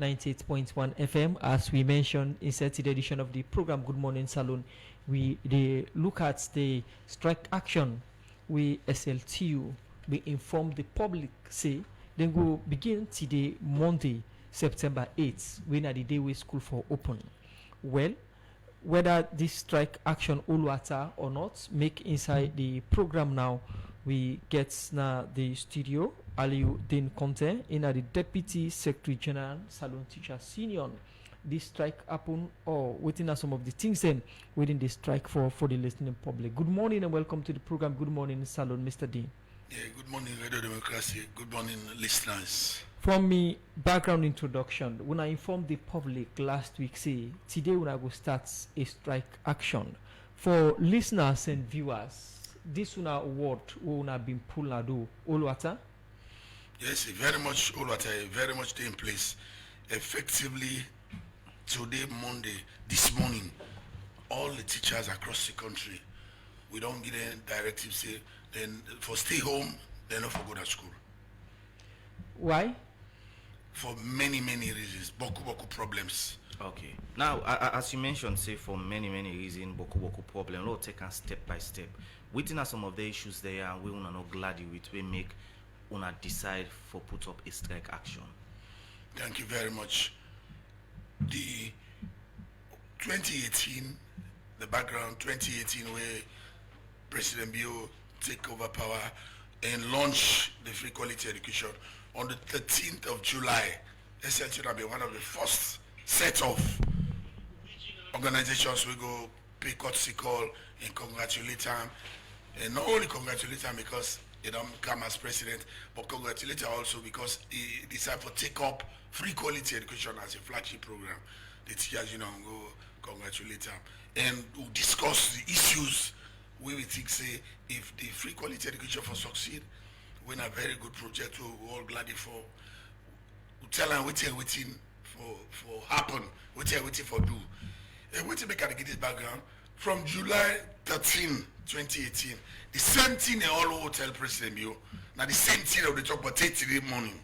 98.1 FM. As we mentioned in the edition of the program Good Morning Salon, we they look at the strike action. We SLTU, we inform the public, say, then go begin today, Monday, September 8th, when are the day we school for open. Well, whether this strike action all water or not, make inside the program now. We get now the studio Aliu Din Conte in the Deputy Secretary General Salon Teachers Union. This strike happen or waiting some of the things then within the strike for the listening public. Good morning and welcome to the program. Good morning, Salon, Mr. Dean. Yeah, good morning, Radio Democracy. Good morning, listeners. From me background introduction, when I informed the public last week, say today when I go start a strike action for listeners and viewers. This una word una been pulled na do all water. Yes, very much all water, very much in place. Effectively, today, Monday, this morning, all the teachers across the country, we don't get a directive say then for stay home, then not for go to school. Why? For many reasons, boku problems. Okay. Now, as you mentioned, say for many reasons, boku problem. We'll take a step by step. Within some of the issues there, and we wanna not glad with we make una decide for put up a strike action. Thank you very much. The 2018, the background 2018 where President Bio take over power and launch the free quality education on the 13th of July. SLT will be one of the first set of organizations we go pay courtesy call and congratulate them. And not only congratulate him because he don't come as president, but congratulate him also because he decided to take up free quality education as a flagship program. The teachers, go congratulate him. And we'll discuss the issues we will think, say, if the free quality education for succeed, when a very good project, we're all glad for. We'll tell them waiting for happen, waiting for do. And waiting make get this background. From July 13, 2018, the same thing they all hotel president you. Now the same thing they talk about today morning.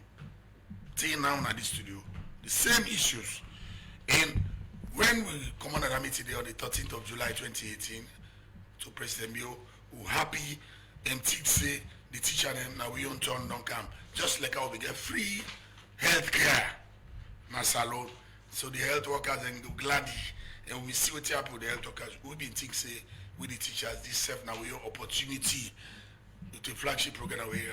Till now at the studio. The same issues. And when we come on a meeting today on the 13th of July 2018 to President Bio, who happy and say the teacher them now we on turn don't come. Just like how we get free health care. Na salon. So the health workers and glad and we see what happen with the health workers. We've been thinking say with the teachers this self now we have opportunity to flagship program here.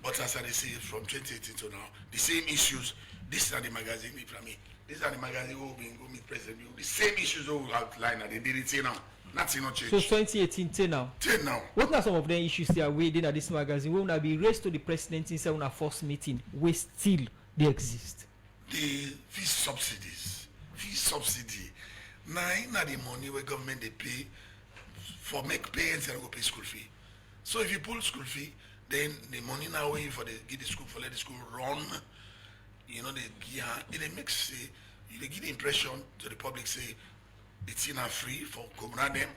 But as I say from 2018 to now, the same issues, this is the magazine from me. This is the magazine who been go meet President. The same issues who outline they did it now. Nothing not change. So 2018 till now. Till now. What are some of the issues they are waiting at this magazine? We will be raised to the president inside our first meeting. We still they exist. The fee subsidies. Fee subsidy. Now the money where government they pay for make parents and go pay school fee. So if you pull school fee, then the money now waiting for the get the school for let the school run. They they make say they give the impression to the public say it's not free for Kogna them,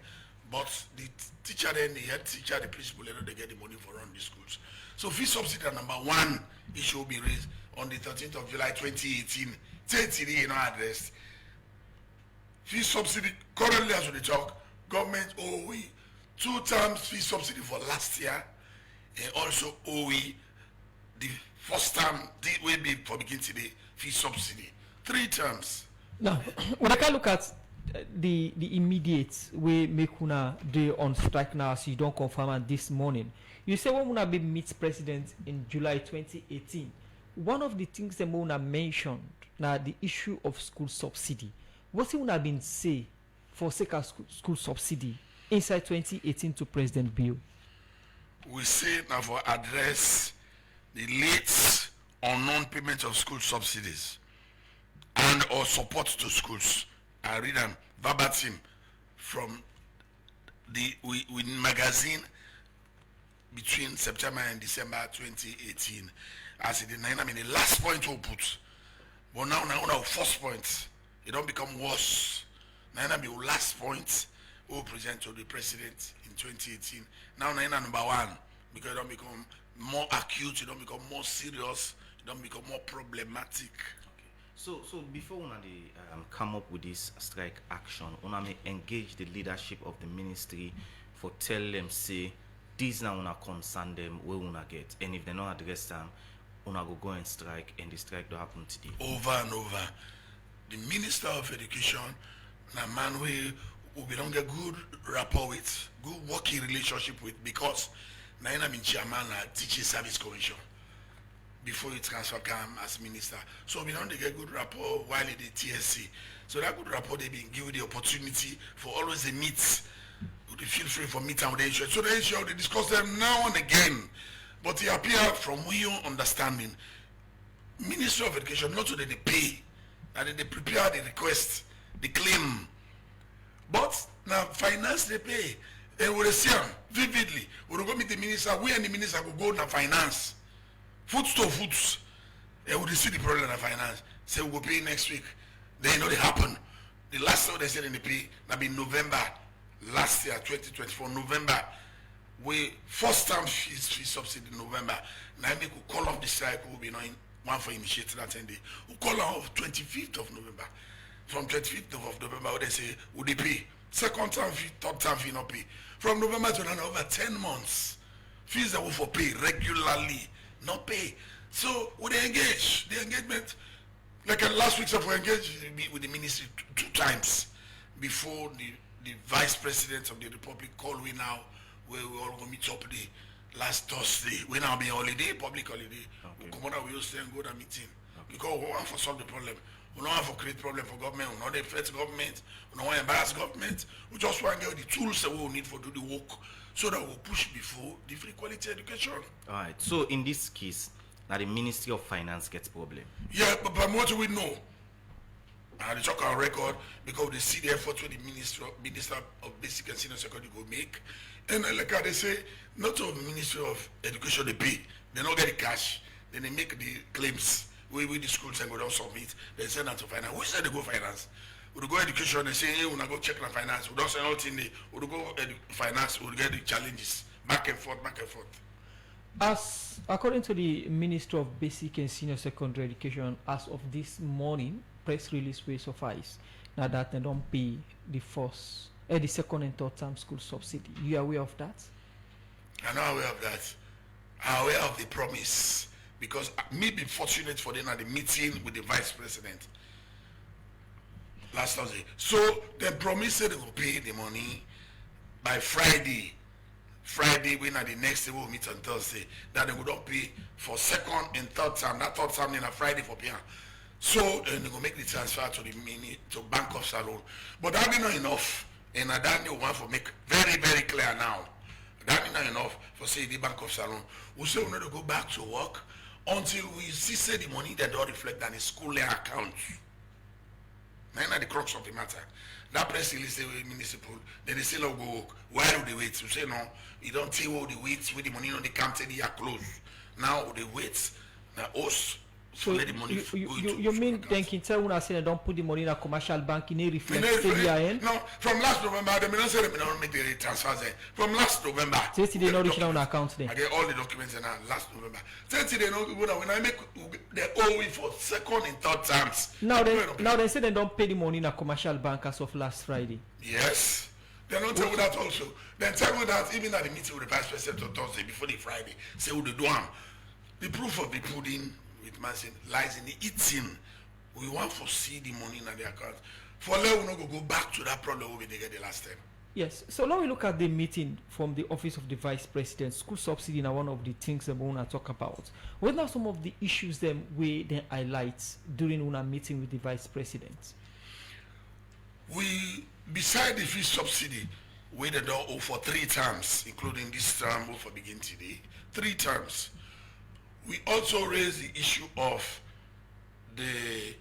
but the teacher then the head teacher, the principal, they get the money for run the schools. So fee subsidy number one issue will be raised on the 13th of July 2018. 30 addressed. Fee subsidy currently as we talk, government owe 2 times fee subsidy for last year, and also owe the first time will be for begin today fee subsidy 3 terms. Now, when I can look at the immediate way make una day on strike now, so you don't confirm and this morning. You say when una be meet president in July 2018. One of the things that una mentioned now the issue of school subsidy. What you have been say for sake of school subsidy inside 2018 to President Bill? We say now for address the late or non-payment of school subsidies and or support to schools. I read them verbatim from the magazine between September and December 2018. As the last point we'll put. But now first point. It don't become worse. Now be last point we'll present to the president in 2018. Now number one, because it don't become more acute, it don't become more serious, it don't become more problematic. So before una dey come up with this strike action, una may engage the leadership of the ministry for tell them say these now una concern them where una get, and if they not address them, una go and strike, and the strike don't happen today. Over and over, the Minister of Education, na man we don't get good rapport with, good working relationship with, because na him been chairman at Teaching Service Commission before he transfer come as minister. So we don't get good rapport while in the TSC. So that good rapport they been given the opportunity for always the meets. They feel free for meet and the issue. So the issue they discuss them now and again. But it appear from your understanding, Ministry of Education not only they pay, and they prepare the request, the claim. But now finance they pay. And we see them vividly. We will go meet the minister, we and the minister will go to finance. Foots to foots. And we see the problem of finance. Say we will pay next week. Then you know they happen. The last time they said in the pay, that be November last year, 2024, November. We first time fee subsidy in November. Now we could call off the strike, we will be knowing one for initiating that 10 day. We call off 25th of November. From 25th of November, they say, would they pay? Second time fee, third time fee not pay. From November to now, over 10 months. Fees that will for pay regularly, not pay. So would they engage? The engagement, like last week, we engaged with the ministry two times before the vice president of the republic called we now, where we all go meet up the last Thursday. We now be holiday, public holiday. Okay. We come out, we will stay and go to a meeting. Okay. Because we want to solve the problem. We don't want to create problem for government. We don't affect government. We don't want to embarrass government. We just want to get the tools that we will need for do the work so that we'll push before the free quality education. All right. So in this case, now the Ministry of Finance gets problem. Yeah, but what do we know? And they talk on record because they see the effort with the Minister of Basic and Senior Secondary go make. And like how they say, not all the Ministry of Education they pay. They don't get the cash. Then they make the claims. We the schools and go down submit. They send them to finance. Who said they go finance? We go education, they say, hey, we're not go check the finance. We don't send out in the we go finance, we'll get the challenges. Back and forth, back and forth. As according to the Minister of Basic and Senior Secondary Education, as of this morning, press release will suffice. Now that they don't pay the second and third term school subsidy. You are aware of that? I'm not aware of that. I'm aware of the promise. Because me be fortunate for them at the meeting with the vice president last Thursday. So they promised they will pay the money by Friday. Friday, when at the next day we'll meet on Thursday. That they would not pay for second and third time. That third time in a Friday for paying. So they will make the transfer to the Bank of Salon. But that is not enough. And that they want to make very, very clear now. That is not enough for say the Bank of Salon. We say we need to go back to work until we see say the money that don't reflect on the school account. Now the crux of the matter. That press release say municipal, then they say no go work. Why do they wait? We say no, you don't tell all the wait with the money on the account they are closed. Now they wait, now us. So you mean thinking tell when I say they don't put the money in a commercial bank in a reflect CBIN? No, from last November they don't say they don't make the transfers there. From last November. Say they not reaching on account there. I get all the documents in last November. Say they don't when I make they owe it for second and third times. Now they say they don't pay the money in a commercial bank as of last Friday. Yes. They don't tell me that also. Then tell me that even at the meeting with the vice president on Thursday before the Friday, say who they do them. The proof of the pudding lies in the eating. We want to see the money in the account. For let we not go back to that problem we get the last time. Yes. So now we look at the meeting from the office of the vice president. School subsidy are one of the things that we want to talk about. What are some of the issues them we then highlight during our meeting with the vice president? We beside the fee subsidy, we the door owe for 3 terms, including this term for begin today. 3 terms. We also raise the issue of the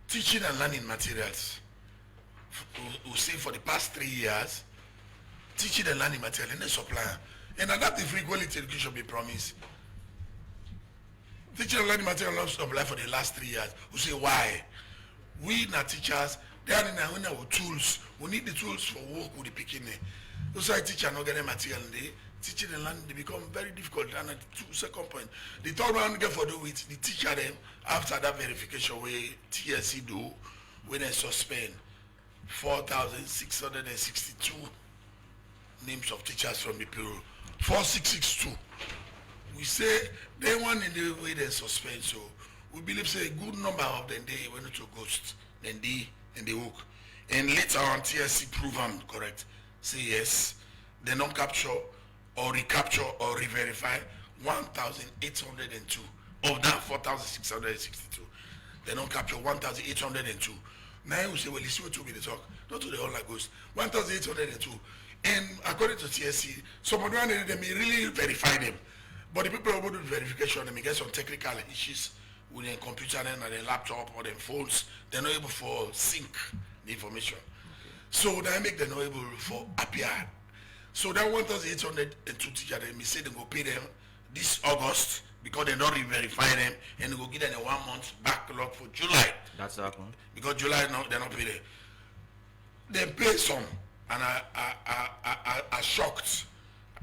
teaching and learning materials. We say for the past 3 years, teaching and learning material in the supplier. And adaptive free quality education be promised. Teaching and learning material not supply for the last 3 years. We say why? We not teachers, they are in our tools. We need the tools for work with the beginning. Those are teachers not getting material in teaching and learning, they become very difficult. And at the second point, the third one get for do with the teacher them after that verification where TSC do, when they suspend 4,662 names of teachers from the payroll. 4662. We say they want in the way they suspend, so we believe say a good number of them they went to ghost, then they and they work. And later on TSC prove them correct. Say yes, they don't capture or recapture or re-verify 1,802 of that 4,662. They don't capture 1,802. Now you say, well, you see what to me the talk, not to the whole like ghost. 1,802. And according to TSC, some of them they may really verify them. But the people who do the verification, they may get some technical issues with their computer and their laptop or their phones. They're not able for sync the information. Okay. So they make them not able for appear. So that 1,802 teachers, they may say they go pay them this August because they don't re-verify them and they go give them a 1 month backlog for July. That's the happen. Because July now they're not pay them. They pay some and I shocked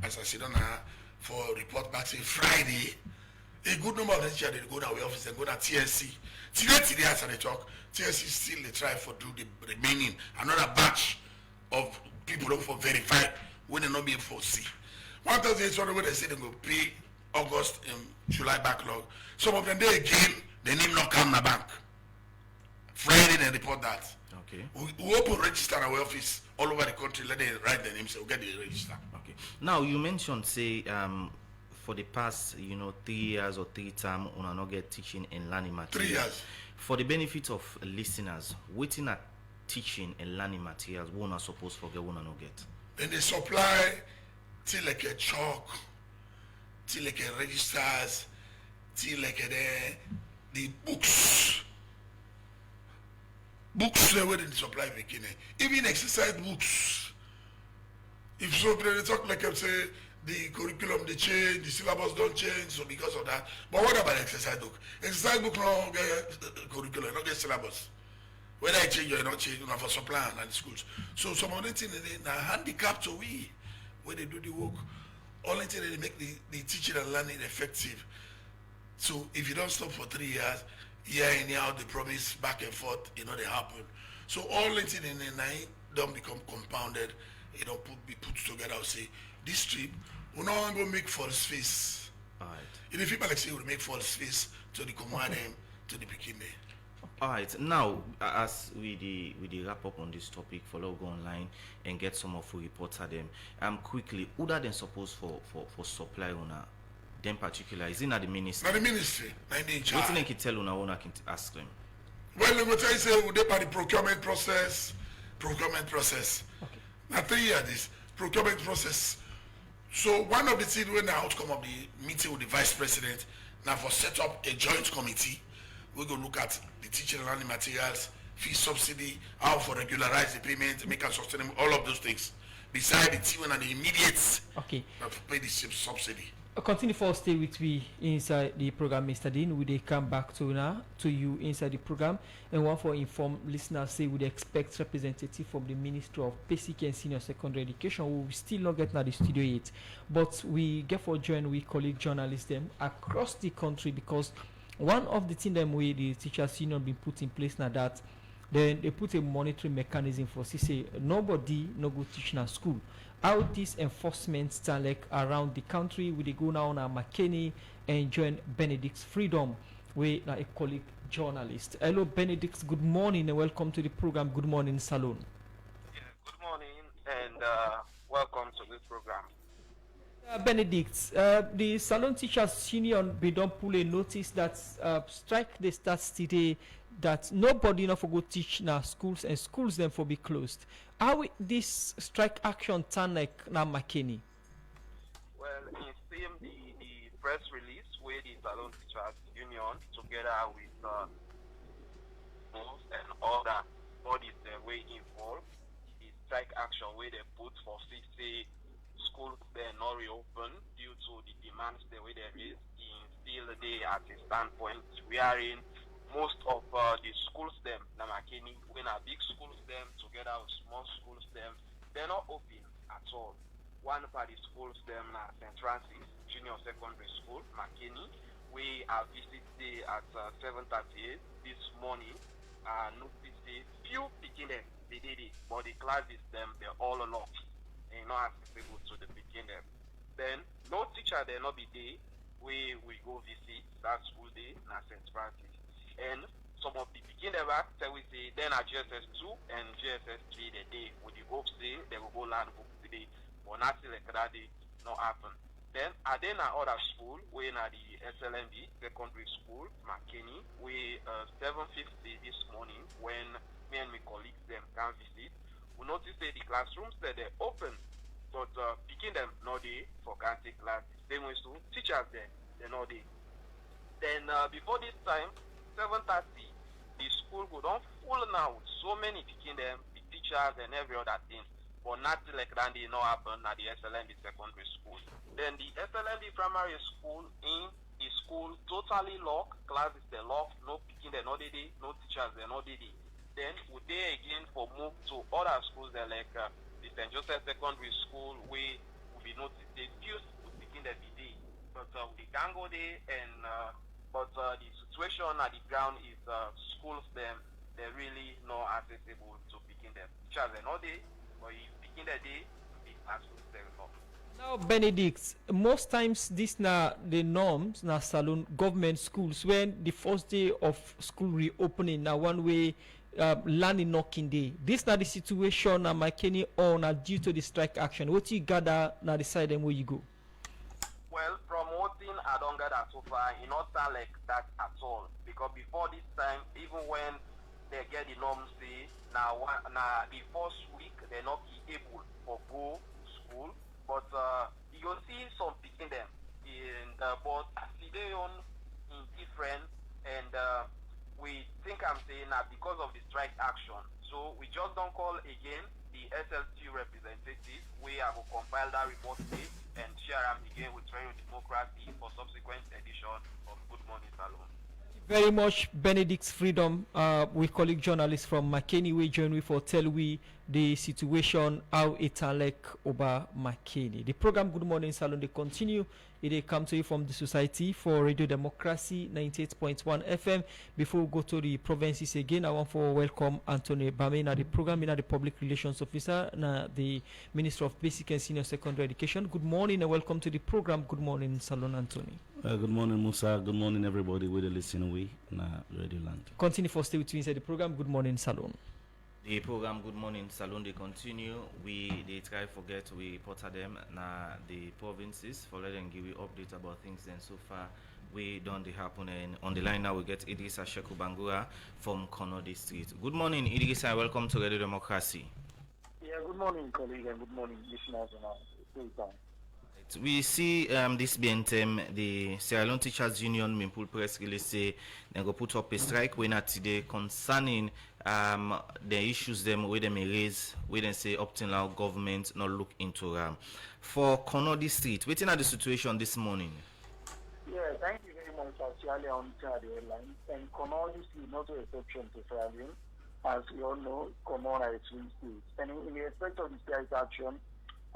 as I sit down for report back say Friday. A good number of the teachers they go to our office, they go to TSC. Today as they talk, TSC still they try for do the remaining another batch of people don't for verify when they not be able to see. 1,800 when they say they go pay August and July backlog. Some of them they again, the name not come in the bank. Friday they report that. Okay. We open register in our office all over the country, let them write the names, so we get the register. Okay. Now you mentioned say for the past 3 years or 3 terms we not get teaching and learning materials. 3 years. For the benefit of listeners, waiting at teaching and learning materials we not supposed to forget we not get. Then they supply till like a chalk, till like a registers, till like the books. Books they were in the supply beginning. Even exercise books. If so they talk like I say the curriculum they change, the syllabus don't change, so because of that. But what about exercise book? Exercise book no get curriculum, not get syllabus. Whether I change or not change, for supply and the schools. So some of the things they handicap to we when they do the work. Only thing they make the teaching and learning effective. So if you don't stop for 3 years, year in year out, the promise back and forth, they happen. So all the things in the night don't become compounded, be put together. I'll say this trip, we're not going to make false face. All right. If people like say we make false face to the command to the beginning. All right. Now, as we wrap up on this topic, follow go online and get some of the reports at them. Quickly, who that then supposed for supply on them particular? Is it not the ministry? Not the ministry. Not in charge. What can tell on I can ask them? Well, let me tell you, say they by the procurement process. Okay. Now 3 years this procurement process. So one of the things when the outcome of the meeting with the vice president, now for set up a joint committee, we're going to look at the teaching and learning materials, fee subsidy, how for regularize the payment, make it sustainable, all of those things. Besides the team and the immediate pay the subsidy. Continue for stay with me inside the program, Mr. Dean. We they come back to you inside the program, and one for inform listeners say we expect representative from the Ministry of Basic and Senior Secondary Education. We still not get to the studio yet, but we get for join we colleague journalists them across the country because one of the things them way the teachers union been put in place now that then they put a monitoring mechanism for say nobody no go teach in a school. How this enforcement stand like around the country, we go now on McKinney and join Benedict's Freedom, we are a colleague journalist. Hello Benedict, good morning and welcome to the program. Good morning, Salon. Yeah, good morning and welcome to this program. Benedict, the Salon Teachers Union we don't pull a notice that strike they start today that nobody enough for go teach now schools and schools then for be closed. How this strike action turn like now McKinney? Well, in same the press release where the Salon Teachers Union together with most and other bodies that were involved, the strike action where they put for 60 schools they not reopen due to the demands the way there is in still they at a standpoint we are in most of the schools them Namakeni when our big schools them together with small schools them they're not open at all. One for the schools them St. Francis Junior Secondary School, McKinney. We are visited at 7:38 this morning. Notice the few beginners they did it, but the classes them they're all locked and not accessible to the beginner. Then no teacher there not be there. We go visit that school day na St. Francis. And some of the beginner say we say then at GSS 2 and GSS 3 the day with the hope say they will go learn book today. But nothing like that day not happen. Then at then other school we na the SLMB secondary school, McKinney, we 7:50 this morning when me and my colleagues them can visit. We notice that the classrooms that they're open, but picking them no day for can take class. Same way so teachers there, they're no day. Then before this time, 7:30, the school go down full now with so many picking them, the teachers and every other thing. But nothing like that did not happen at the SLMB secondary school. Then the SLMB primary school in the school totally locked, classes they locked, no picking they no day, no teachers they no day. Then we there again for move to other schools they like the St. Joseph Secondary School we will be noticed the few schools picking the day. But we can go there and but the situation at the ground is schools them they're really not accessible to picking them. Teachers they no day, but if picking the day, the classrooms they not. Now, Benedict, most times this na the norms na Salone government schools when the first day of school reopening na one way learning knocking day. This na the situation na McKinney or na due to the strike action. What you gather na the side and where you go? Well, from what thing I don't gather so far, it not sound like that at all. Because before this time, even when they get the norms say now the first week they're not able for go school. But you will see some picking them in but they on in different and we think I'm saying that because of the strike action. So we just don't call again the SLT representative. We have to compile that report today and share them again with Radio Democracy for subsequent edition of Good Morning Salon. Very much, Benedict Freedom. We colleague journalists from McKinney. We join we for tell we the situation how it like over McKinney. The program Good Morning Salon they continue. It come to you from the Society for Radio Democracy 98.1 FM. Before we go to the provinces again, I want to welcome Anthony Bame, the program the Public Relations Officer, the Minister of Basic and Senior Secondary Education. Good morning and welcome to the program Good Morning Salon, Anthony. Good morning, Musa. Good morning, everybody with the listening we na Radio Land. Continue for stay with me inside the program Good Morning Salon. The program Good Morning Salon they continue. They try forget we reported them na the provinces for let them give you update about things. And so far we done the happen and on the line now we get Idrissa Sheku Bangura from Konodi Street. Good morning, Idrissa. Welcome to Radio Democracy. Yeah, good morning, colleague, and good morning, listeners. We see this BNTM, the Sierra Leone Teachers Union, Mimpul Press release say they go put up a strike when at today concerning the issues them where they may raise, where they say up till now government not look into for Konodi Street. Waiting at the situation this morning. Yeah, thank you very much, Sierra on the airline. And Konodi Street not an exception to Sierra Leone. As we all know, Komora is swing state. And in respect of the strike action,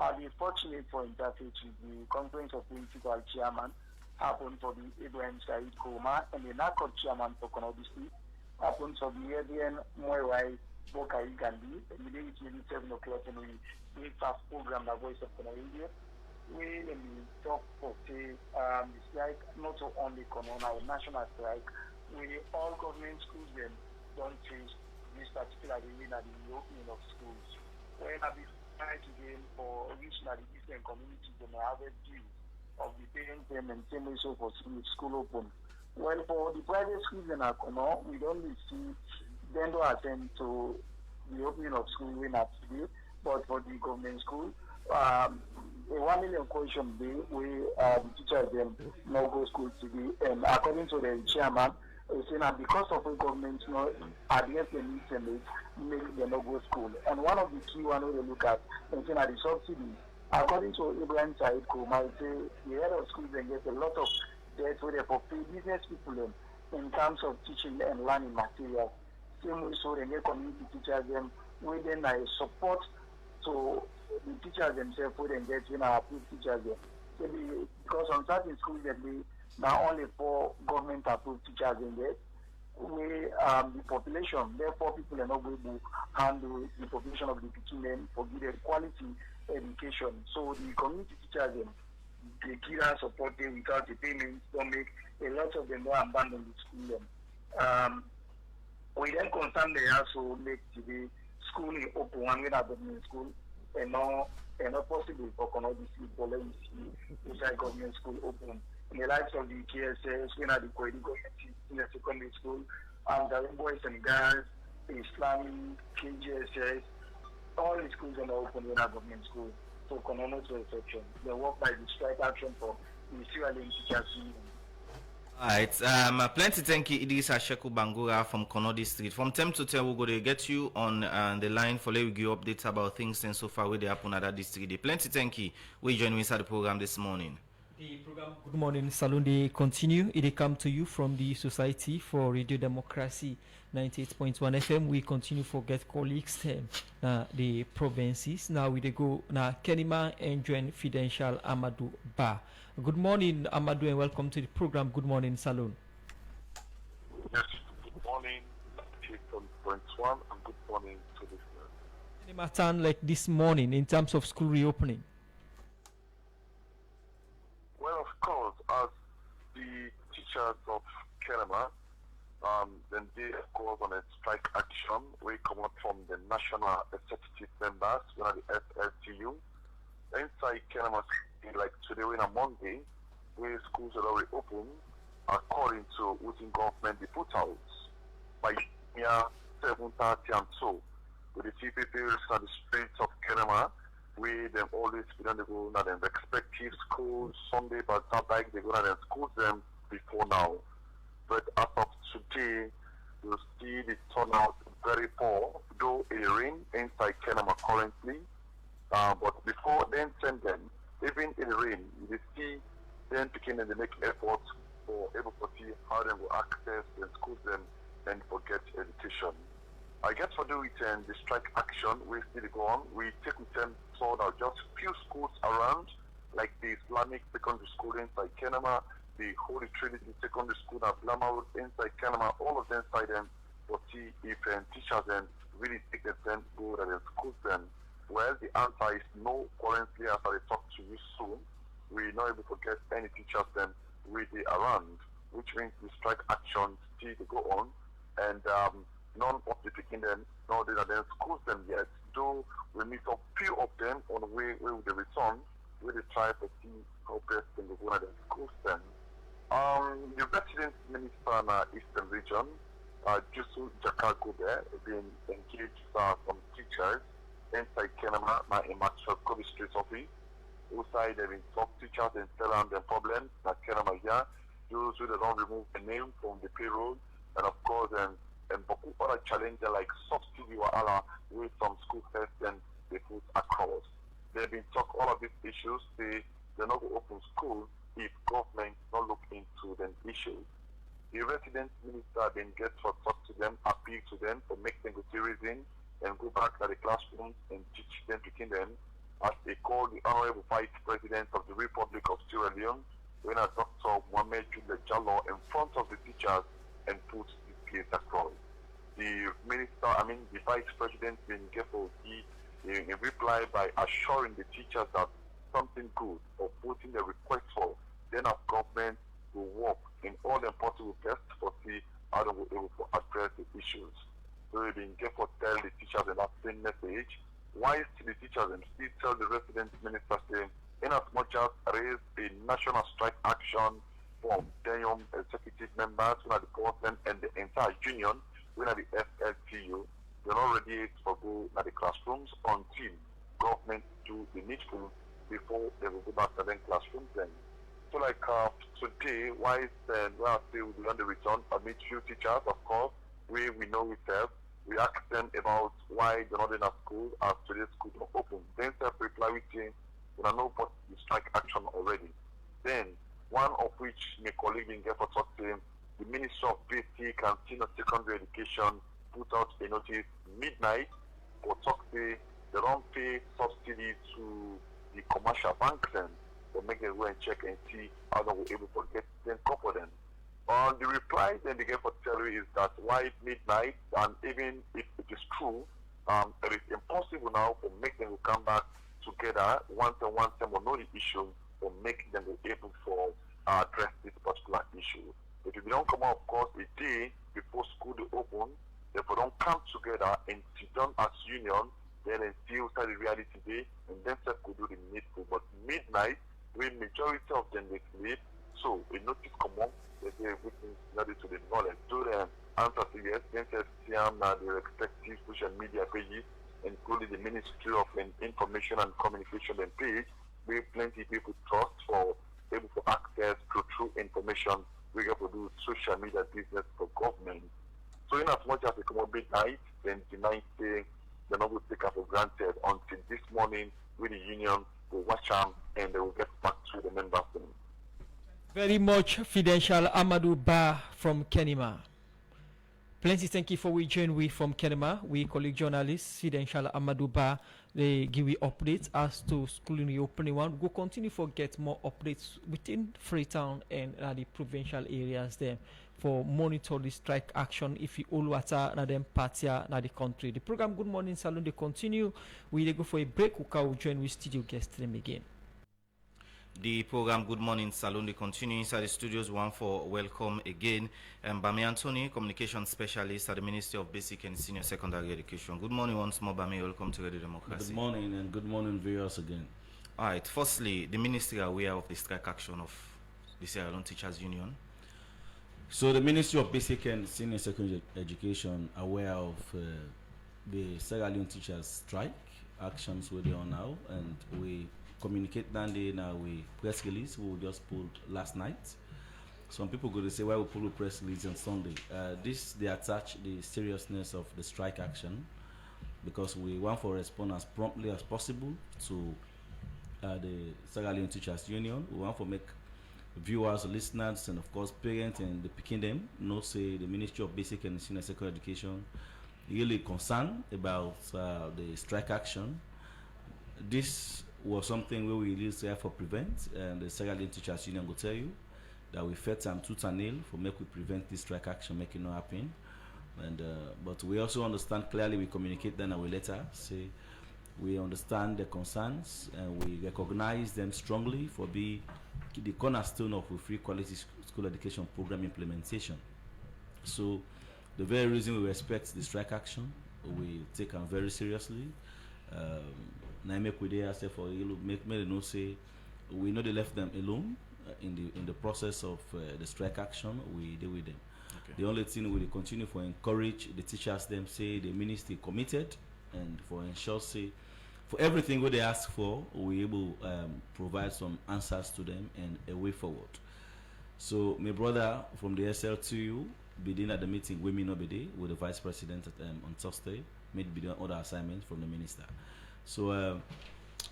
I'll be fortunate for interface with the Conference of Principal Chairman happened for the Ibrahim Said Koma and the NACOD Chairman for Konodi Street happened for the Adrian Moiwai Bokai Gandhi and the day it's maybe 7 o'clock and we breakfast program the Voice of Konodi. We talk for say the strike not only Komona, a national strike, we all government schools then don't face this particular day at the opening of schools. When I be again for original different communities and have a view of the parent and same issue for school open. Well, for the private schools in Akono, we don't see them to attend to the opening of school in today, but for the government school, a 1 million question day we the teachers them no go school today, and according to the chairman, saying that because of the government you know address the needs and make them not go school. And one of the key one we look at is saying that the subsidy, according to Ibrahim Said Koma, say the head of schools they get a lot of debt where they for pay business people in terms of teaching and learning materials. Same way so they get community teachers them where then I support to the teachers themselves would engage in our approved teachers there. So because on certain schools that we now only 4 government approved teachers in there, we the population, therefore people are not going to handle the population of the Pekin for give them quality education. So the community teachers they give us support them without the payments, don't make a lot of them don't abandon the school then. We then concern they also make the school in open one when government school and not possible for Canadian for let me see inside government school open. In the likes of the KSS, when are the Korean government in the secondary school, and the boys and girls, the Islamic, KGSS, all the schools are open in our government school. So Konono to exception. They work by the strike action for the Sierra Leone teachers union. Alright, plenty thank you, Idris Asheku Bangura from Konodi Street. From 10 to 10, we're going to get you on the line for let we give updates about things and so far where they happen at that district. Plenty thank you. We join me inside the program this morning. The program Good Morning Salon, they continue. It come to you from the Society for Radio Democracy 98.1 FM. We continue for get colleagues the provinces. Now we go now Kenima and join Fidential Amadou Ba. Good morning, Amadou, and welcome to the program Good Morning Salon. Yes, good morning, 98.1, and good morning to listeners. Kenima turn like this morning in terms of school reopening. Well, of course, as the teachers of Kenema, then they, of course, on a strike action, we come out from the national executive members, we are the FLTU. Inside Kenema, like today, on a Monday, where schools are already open, according to what the government they put out by near 7:30 and so, with the TPP on the streets of Kenema, we them always be on the go now them respective schools Sunday, but not like they go to them schools them before now. But as of today, you see the turnout very poor, though it rain inside Kenema currently. But before then send them, even in the rain, you see them picking and they make efforts for able to see how they will access and schools them and forget education. I guess for doing it and the strike action, we still go on. We take with them so now just few schools around, like the Islamic secondary school inside Kenema, the Holy Trinity secondary school at Blama Road inside Kenema, all of them inside them, but see if teachers then really take them go to the schools then. Well, the answer is no currently as I talk to you soon. We're not able to get any teachers then really around, which means the strike action still to go on, and none of the picking them, nor they then schools them yet. Though we meet up few of them on the way where they return, where they try to see how best they go to the schools then. The resident minister in the Eastern region, Jusu Jakago there, been engaged some teachers inside Kenema, in Maxwell Kobe Street office. Outside they've been talk teachers and tell them the problems that Kenema here. Those who don't remove the name from the payroll, and of course and other challenges like subsidy or other with some school heads and they put across. They've been talk all of these issues. They're not going to open schools if government not look into them issues. The resident minister then gets to talk to them, appeal to them, to make them go to reason and go back to the classrooms and teach them, picking them, as they call the Honorable Vice President of the Republic of Sierra Leone, when a Dr. Mohamed Jule Jallo in front of the teachers and put the case across. The the Vice President then gave a reply by assuring the teachers that something good or putting a request for, then our government will work in all the possible best for see how they will be able to address the issues. So they didn't get to tell the teachers in that same message. Why still the teachers and still tell the resident minister saying, in as much as raise a national strike action from Denium executive members, we are the government and the entire union, we are the FLTU, they're not ready to go to the classrooms until government do the needful before they will go back to the classrooms then. So like today, why I say we on the return, meet few teachers, of course, we know we serve. We ask them about why they're not in a school as today's school don't open. Then self-reply with saying, we don't know what the strike action already. Then, one of which my colleague in get for talk to him, the Minister of Basic and Senior Secondary Education put out a notice midnight for talk say they don't pay subsidy to the commercial banks and they make them go and check and see how they were able to get them cover them. The reply then they get for salary is that why midnight, and even if it is true, it is impossible now for make them to come back together once and will know the issue or make them able for address this particular issue. If you don't come out, of course, a day before school to open, if we don't come together and sit down as union, then still start the reality today, and then set could do the needful. But midnight, when majority of them they sleep, so a notice come on, they say everything not to the knowledge. Do the answer to yes, then says their respective social media pages, including the Ministry of Information and Communication and page, where plenty people trust for able to access to true information. We have to do social media business for government. So in as much as they come on midnight, then the night thing, they're not going to take it for granted until this morning with the union will watch them and they will get back to the members. Very much Fidential Amadou Ba from Kenema. Plenty thank you for we join we from Kenema. We colleague journalist Fidential Amadou Ba. They give you updates as to school in the opening one. We'll continue for get more updates within Freetown and the provincial areas there for monitor the strike action if you all water na them party na the country. The program Good Morning Salon they continue. We go for a break. We will join with studio guests them again. The program Good Morning Salon they continue inside the studios. One for welcome again. Bami Anthony, communication specialist at the Ministry of Basic and Senior Secondary Education. Good morning once more, Bami. Welcome to Radio Democracy. Good morning and good morning, viewers again. All right. Firstly, the ministry are aware of the strike action of the Sierra Leone Teachers Union. So the Ministry of Basic and Senior Secondary Education aware of the Sierra Leone teachers strike actions where they are now, and we communicate that day now. We press release we just pulled last night. Some people go to say why we pull a press release on Sunday. This they attach the seriousness of the strike action because we want to respond as promptly as possible to the Sierra Leone Teachers Union. We want to make viewers, listeners, and of course parents and the picking them know say the Ministry of Basic and Senior Secondary Education really concerned about the strike action. This was something where we really say for prevent, and the Sierra Leone Teachers Union will tell you that we fed some tooth and nail for make we prevent this strike action making not happen. And but we also understand clearly, we communicate then our letter say we understand the concerns and we recognize them strongly for be the cornerstone of a free quality school education program implementation. So the very reason we respect the strike action, we take them very seriously. Now make we there say for you make me know say we know they left them alone in the process of the strike action. We deal with them. Okay. The only thing we continue for encourage the teachers them say the ministry committed and for ensure say for everything what they ask for, we able provide some answers to them and a way forward. So my brother from the SLTU begin at the meeting with me not be there with the vice president on Thursday, made be doing other assignments from the minister. So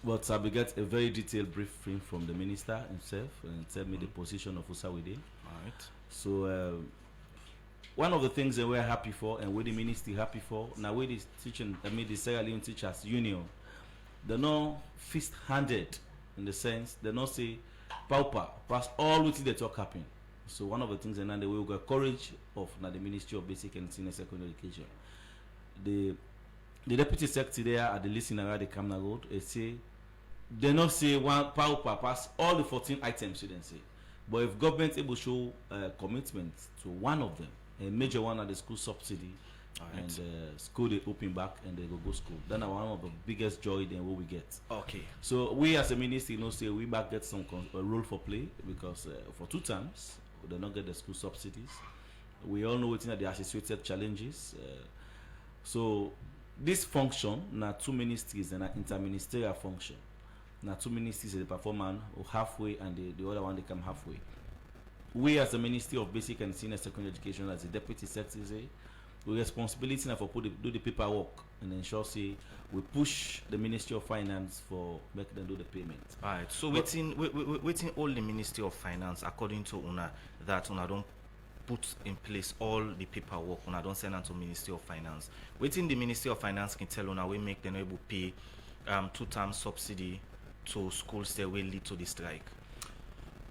but I will get a very detailed briefing from the minister himself and tell me the position of Usawide. All right. So one of the things that we're happy for and what the ministry happy for now with this teaching, the Sierra Leone Teachers Union, they're not fist-handed in the sense they not say pauper pass all what they talk happen. So one of the things and then they will get courage of now the Ministry of Basic and Senior Secondary Education. The deputy secretary there at the listener around the Kamna Road, they say they not say one pauper pass all the 14 items, shouldn't say. But if government able to show commitment to one of them, a major one at the school subsidy, right, and school they open back and they go school, then one of the biggest joy then what we get. Okay. So we as a ministry, say we back get some role for play because for 2 terms they not get the school subsidies. We all know what's in the associated challenges. So this function now 2 ministries and an interministerial function. Now 2 ministries they perform halfway and the other one they come halfway. We as the Ministry of Basic and Senior Secondary Education as the deputy secretary, we responsibility now for do the paperwork and ensure say we push the Ministry of Finance for make them do the payment. All right. So waiting all the Ministry of Finance according to UNA that UNA don't put in place all the paperwork una don send am to Ministry of Finance. Wetin the Ministry of Finance can tell una wey make dem no able pay 2-term subsidy to schools that will lead to the strike?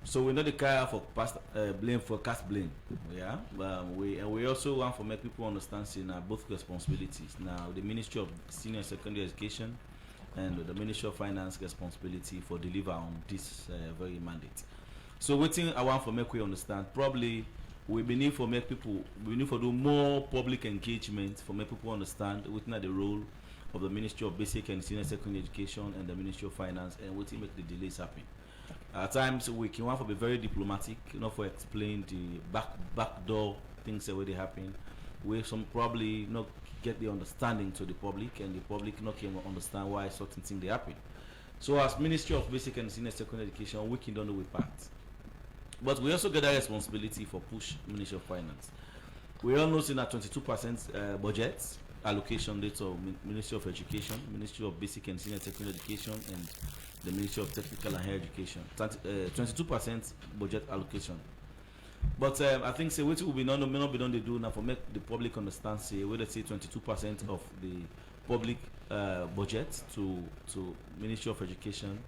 So we know the carry for past blame for cast blame, yeah. We also want to make people understand say now both responsibilities. Now the Ministry of Senior Secondary Education and the Ministry of Finance responsibility for deliver on this very mandate. So waiting I want to make we understand. Probably we need to do more public engagement for make people understand within the role of the Ministry of Basic and Senior Secondary Education and the Ministry of Finance and what make the delays happen. At times we can want to be very diplomatic, not for explain the backdoor things that already happen. We some probably not get the understanding to the public, and the public not can understand why certain things they happen. So as Ministry of Basic and Senior Secondary Education, we can don't know with part. But we also get a responsibility for push Ministry of Finance. We all know that 22% budget allocation date of Ministry of Education, Ministry of Basic and Senior Secondary Education, and the Ministry of Technical and Higher Education. 22% budget allocation. But I think say what will be not be done they do now for make the public understand say whether say 22% of the public budget to Ministry of Education,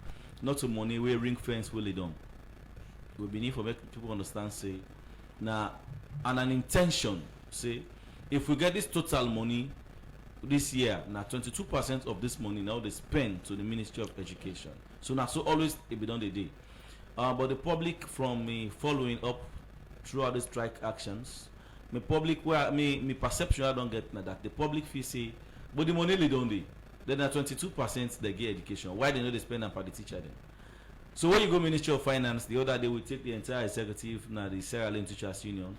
not to money where ring fence will be done. We be need for make people understand say now and an intention say if we get this total money this year, now 22% of this money now they spend to the Ministry of Education. So now so always it be done the day. But the public from me following up throughout the strike actions, me public where me perception I don't get now that the public feel say, but the money they don't do. Then at 22% they get education. Why they know they spend on for the teacher then? So when you go Ministry of Finance, the other day we take the entire executive now the Sierra Leone Teachers Union,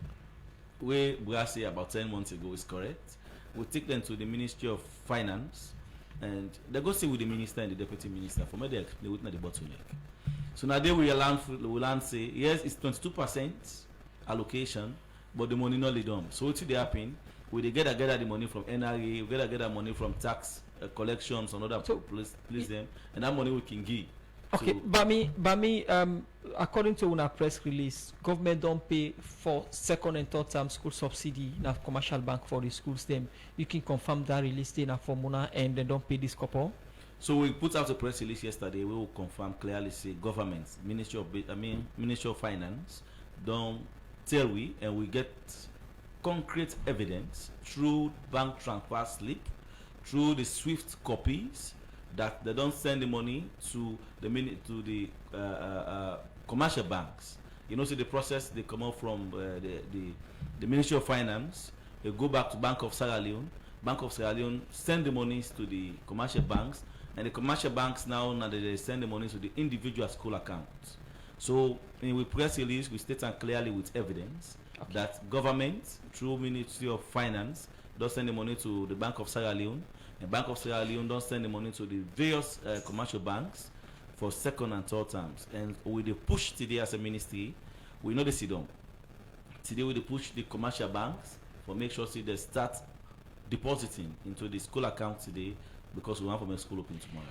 where we say about 10 months ago is correct. We take them to the Ministry of Finance, and they go see with the minister and the deputy minister for me they explain what the bottleneck. So now they will learn say yes, it's 22% allocation, but the money not done. So what they happen? We they gather the money from NRA, we gather money from tax collections and other place them, and that money we can give. Okay, so, but me, according to our press release, government don't pay for second and third term school subsidy na commercial bank for the schools them. You can confirm that release day na for Mona and they don't pay this couple. So we put out a press release yesterday. We will confirm clearly say government, Ministry of Finance, don't tell we, and we get concrete evidence through bank transfer slip, through the SWIFT copies, that they don't send the money to the commercial banks. You know, see the process they come out from the Ministry of Finance. They go back to Bank of Sierra Leone. Bank of Sierra Leone send the monies to the commercial banks, and the commercial banks now they send the money to the individual school accounts. So in we press release, we state and clearly with evidence that government through Ministry of Finance does send the money to the Bank of Sierra Leone. The Bank of Sierra Leone don't send the money to the various commercial banks for second and third terms. And with the push today as a ministry, we know the sit down. Today we push the commercial banks for make sure they start depositing into the school account today because we want to make school open tomorrow.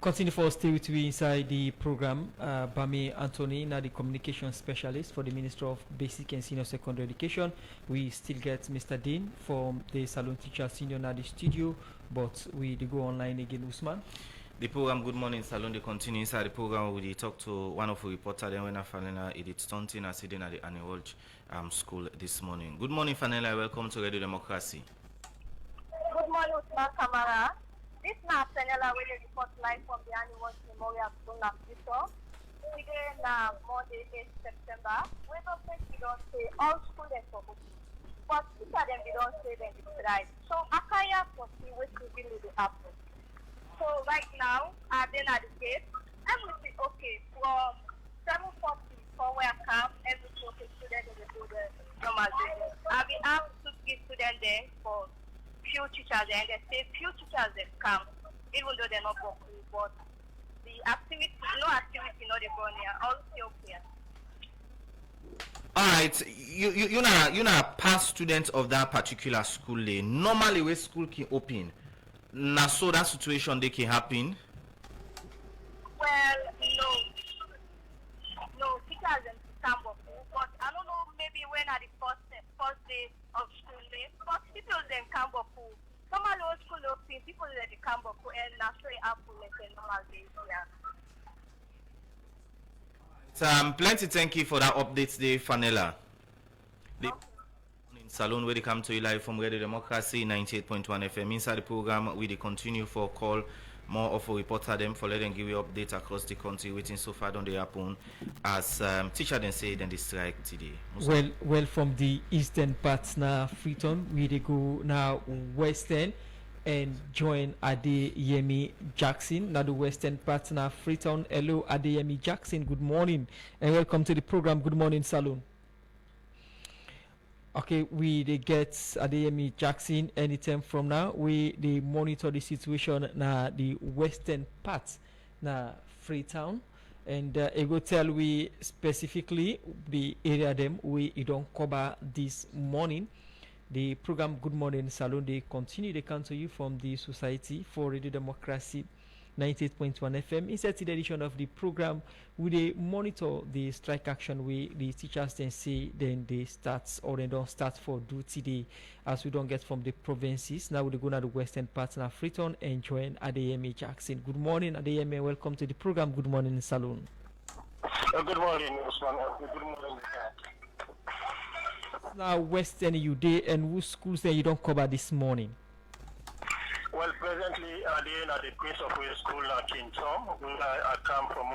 Continue for stay with me inside the program. Bami Anthony, now the communication specialist for the Ministry of Basic and Senior Secondary Education. We still get Mr. Dean from the Salon Teachers Union at the studio, but we go online again, Usman. The program Good Morning Salon, they continue inside the program. We talk to one of the reporters then when Fanela Edith Stunting are sitting at the annual school this morning. Good morning, Fanela. Welcome to Radio Democracy. Good morning, Usman Kamara. This is Fanela with the report live from the annual Memorial School Nampito. Today, Monday, 8th September, we don't say all students are good. But each of them, we don't say them is right. So, Akaya for see what we really happen. So, right now, then at the gate, everything okay. From 7:40 for where I come, every student will do the normal business. I've been asked to give students there for few teachers there, and they say few teachers that come, even though they're not working, but the activity, no activity, no they go near, all still okay. All right, you know past students of that particular school. Normally, when school can open, now so that situation they can happen. Well, no, teachers and come work, but I don't know. Maybe when at the first step, people then come up who normal old school of things, people that they come up who and naturally apple like a normal days here. Plenty thank you for that update today, Fanela. The in Salon where they come to you live from Radio Democracy 98.1 FM. Inside the program, we continue for call more of a reporter them for letting give you update across the country waiting so far on the happen as teacher then say then the strike today. Well from the eastern parts now Freetown we they go now western and join Adeyemi Jackson. Now the western part now Freetown. Hello Adeyemi Jackson, good morning and welcome to the program. Good morning, Saloon. Okay, we they get Adeyemi Jackson anytime from now. We they monitor the situation na the western part na Freetown, and it will tell we specifically the area them we don't cover this morning. The program Good Morning Salon they continue they come to you from the Society for Radio Democracy 98.1 FM. Inside the edition of the program, we they monitor the strike action we the teachers then say then they start or they don't start for duty day as we don't get from the provinces. Now we go to the western part of Freetown and join Adeyemi Jackson. Good morning, Adeyemi. Welcome to the program. Good morning, Saloon. Good morning, Usman. Good morning. Now western you day and whose schools then you don't cover this morning? Well, presently, again at the Prince of Wales School at King Tom, I come from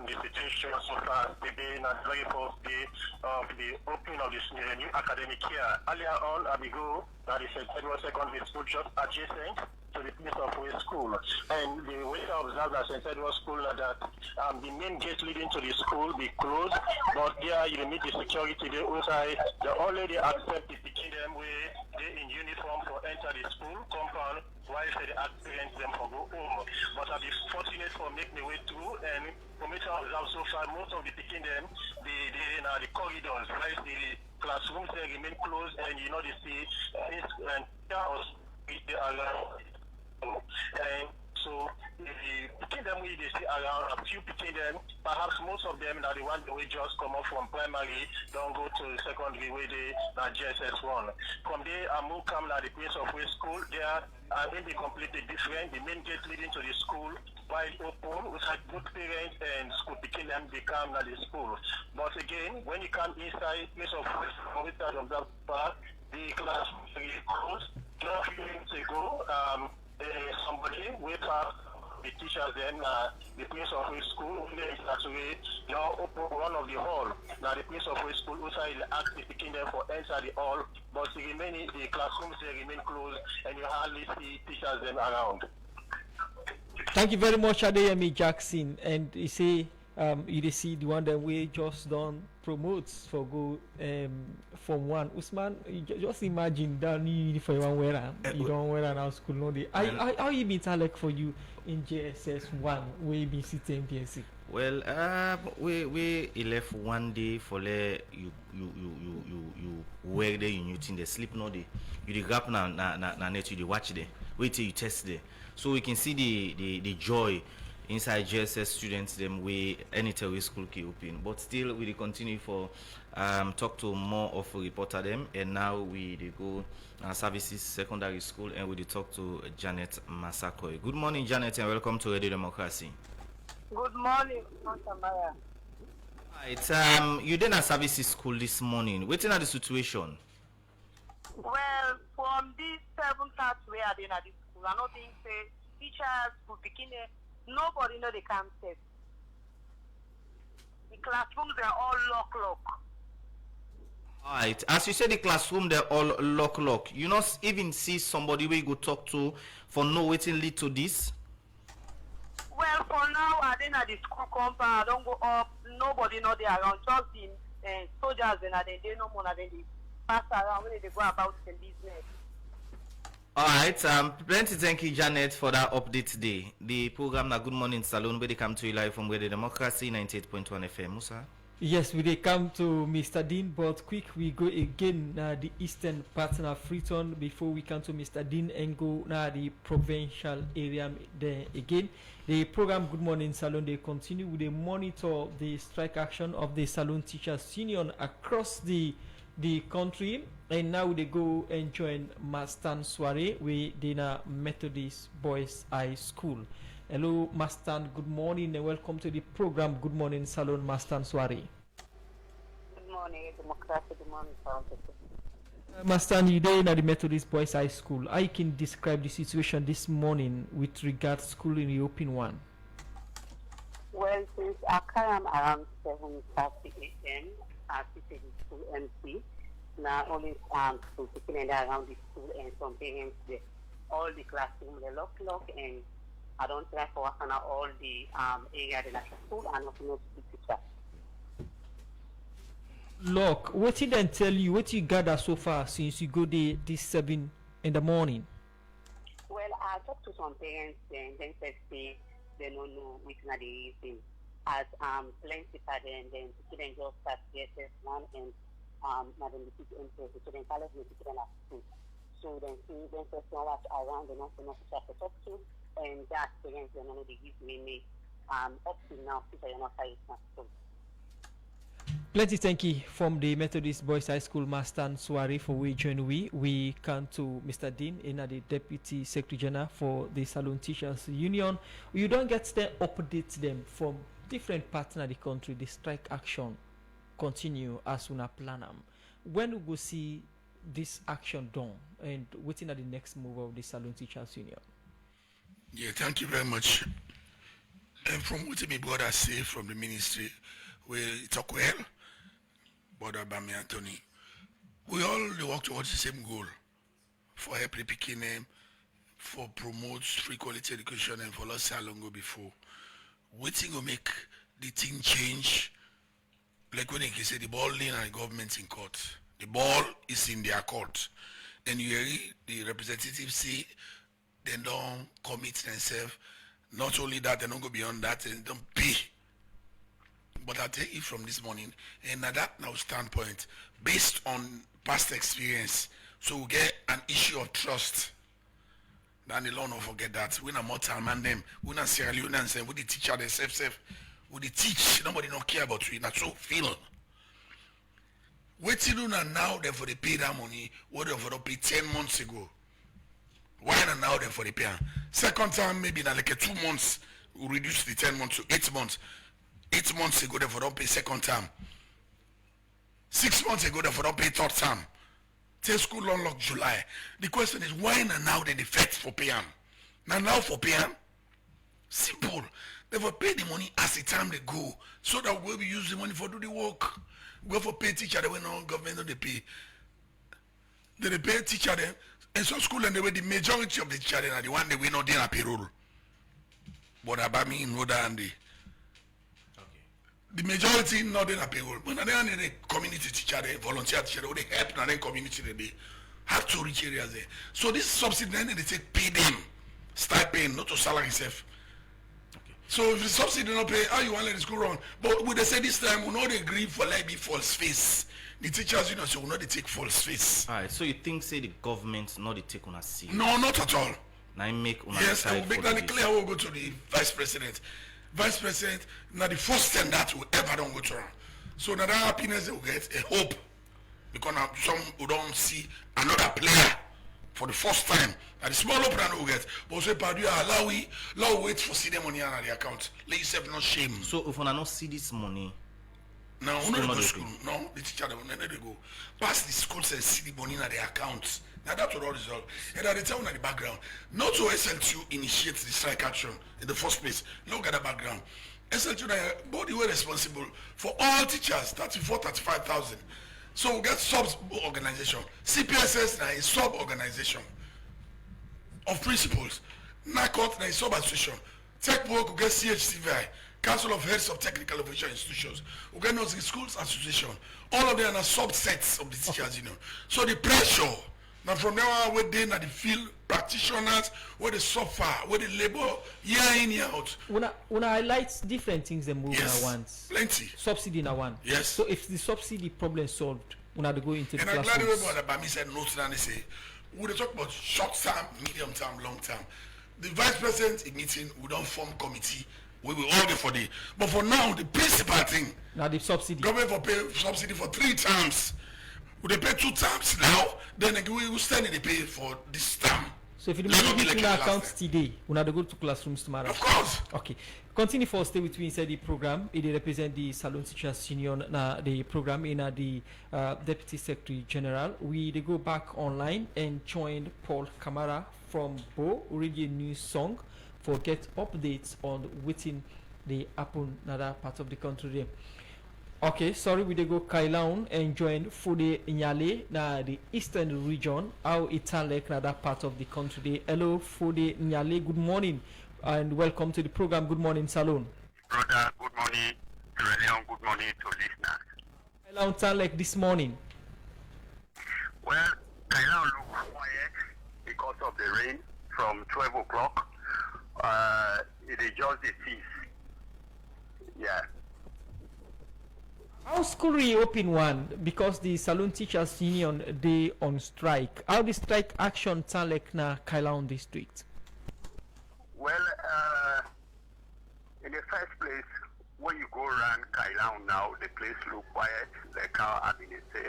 the situation so far today, and the very first day of the opening of this new academic year. Earlier on, I go at the St. Edward Secondary School just adjacent to the Prince of Wales School. And the way I observed at St. Edward School that the main gate leading to the school be closed, but there you meet the security there outside. They already accept the picking them where they in uniform for enter the school compound while they experience them for go home. But I'll be fortunate for make my way through and for me to observe so far most of the picking them the corridors, right? The classrooms they remain closed and you know they see and and so picking them we they see around a few picking them, perhaps most of them are the ones that we just come up from primary, don't go to secondary where they are JSS1. From there I move come to the Prince of Wales School. There I think they completely different. The main gate leading to the school wide open, we had good parents and school picking them they come to the school. But again, when you come inside Prince of Wales School, of that part, the class is closed. Not few minutes ago, somebody wake up the teachers then the Prince of Wales School actually now open one of the hall. Now the Prince of Wales School outside ask the picking them for enter the hall, but the remaining the classrooms they remain closed and you hardly see teachers then around. Thank you very much, Adeyemi Jackson. And you see you see the one that we just done promotes for go from one Usman. Just imagine that you for one wear you don't wear an out school no day. How you been like for you in JSS1 where you been sitting PNC? Well, we left one day for you work there, you think they sleep no day. You the gap na net you the watch there. Wait till you test there. So we can see the joy inside JSS students them we anytime we school keep open. But still we continue for talk to more of a reporter them, and now we go services secondary school and we talk to Janet Masakoi. Good morning, Janet, and welcome to Radio Democracy. Good morning, Samara. Right, you did a services school this morning. Waiting at the situation. Well, from this 7:30 we are in at the school, I don't think say teachers who begin nobody know they can say. The classrooms are all lock. Alright, as you said, the classroom they're all lock. You not even see somebody we go talk to for no waiting lead to this. Well, for now, I didn't at the school compound. I don't go up. Nobody know they around. Just the soldiers and they no more than they pass around when they go about the business. Alright, plenty thank you, Janet, for that update today. The program na Good Morning Saloon where they come to you live from Radio Democracy 98.1 FM. Musa? Yes, we they come to Mr. Dean, but quick we go again the eastern part of Freetown before we come to Mr. Dean and go now the Provincial area there again. The program Good Morning Saloon they continue with the monitor the strike action of the Saloon Teachers Union across the country. And now they go and join Mastan Soiree with Dina Methodist Boys High School. Hello, Mastan. Good morning and welcome to the program. Good morning, Salon Mastan Soiree. Good morning, Democracy. Good morning, Mastan, you there at the Methodist Boys High School. I can describe the situation this morning with regard to school in the open one. Well, since I come around 7:30 a.m., I sit in the school empty. Now only school people around the school and some parents there. All the classroom they lock and I don't try for work on all the area in the school and not to teacher. Look, what did they tell you? What you gather so far since you go there this 7 in the morning? Well, I talked to some parents and then said they don't know which are the reason. As plenty father and then the children just start SS1 and madam the children college the children at school. So then first one watch around the national officer to talk to and that parents don't know they give me up to now teacher you're not fighting at school. Plenty thank you from the Methodist Boys High School Mastan Soiree for we join we come to Mr. Dean in the Deputy Secretary General for the Salon Teachers Union. You don't get to update them from different parts of the country. The strike action continue as soon as plan. When we go see this action done and waiting at the next move of the Salon Teachers Union. Yeah, thank you very much. And from what my brother say from the ministry, we talk well, brother Bami Anthony. We all work towards the same goal for help picking them, for promote free quality education and for lost how long ago before. Waiting to make the thing change. Like when they say the ball in and the government in court. The ball is in their court. And you hear the representatives say they don't commit themselves. Not only that, they don't go beyond that, and don't pay. But I take it from this morning, and at that now standpoint, based on past experience, so we get an issue of trust. Then the law don't forget that. We not more time and them. We not Sierra Leone and say we the teacher themselves. We the teach. Nobody don't care about we. Not so feel. Waiting on now them for the pay that money. What they for the pay 10 months ago. Why not now them for the pay? Second time maybe now like 2 months. We reduce the 10 months to 8 months. 8 months ago they for don't pay second time. 6 months ago they for don't pay third time. Till school unlock July. The question is why now they defect for pay? Now for pay? Simple. They will pay the money as the time they go. So that we will use the money for do the work. Go for pay teacher they will not government don't they pay. They pay teacher them. And so school and the way the majority of the teacher are the one they will not do a payroll. But about me in Roda and the majority not in a payroll. But they are the community teacher, the volunteer teacher, they help in the community they have to reach areas there. So this subsidy then they take pay them, start paying, not to salary itself. Okay. So if the subsidy not pay, how you want to let the school run? But would they say this time we not agree for like be false face. The teachers, you know, so we not they take false face. Alright, so you think say the government not they take on a seat? No, not at all. Now I make on yes, I will make that clear. We'll go to the vice president. Vice president, now the first thing that will ever don't go to her. So now that happiness they will get a hope. Because now some who don't see another player for the first time. Now the small hope that will get. But say Padu allow we wait for see the money on the account. Let yourself not shame. So if I not see this money. No, we not go to school. No, the teacher they go. Pass the school says see the money on the account. Now that will all resolve. And at the time in the background, not to SL2 initiate the strike action in the first place. Look at the background. SL2 body were responsible for all teachers, 35,000. So we get sub-organization. CPSS now is sub-organization of principals. NACOT now is sub-association. Tech work we get CHCVI, Council of Heads of Technical Education Institutions. We get Nursing Schools Association. All of them are subsets of the teachers, you know. So the pressure. Now from now on, where they are the field practitioners, where they suffer, where they labor year in, year out. When I highlight different things they move yes, at once. Plenty. Subsidy in one. Yes. So if the subsidy problem solved, when I go into the classrooms. And I'm glad the way about Bami said no to say, we talk about short term, medium term, long term. The vice president in meeting, we don't form committee. We will order for the. But for now, the principal thing. Now the subsidy. Government for pay subsidy for 3 terms. We pay 2 times now, then we will stand in the pay for this term. So if you Let don't me give like you it account last today, we have to go to classrooms tomorrow. Of course. Okay. Continue for stay with me inside the program. It represent the Salon Teachers Union, the program in the Deputy Secretary General. We go back online and join Paul Kamara from Bo Radio News Song for get updates on within the happen another part of the country there. Okay, sorry, we go Kailahun and join Fude Nyale na the eastern region. How it's like another part of the country there. Hello, Fude Nyale. Good morning and welcome to the program. Good morning, Salon. Brother, good morning to Leon. Good morning to listeners. Kailahun sound like this morning. Well, Kailahun look quiet because of the rain from 12 o'clock. It is just the cease. Yeah. How school reopen one because the Salon Teachers Union they on strike. How the strike action sound like na Kailahun district? Well, in the first place, when you go around Kailahun now, the place look quiet, like how I've been say.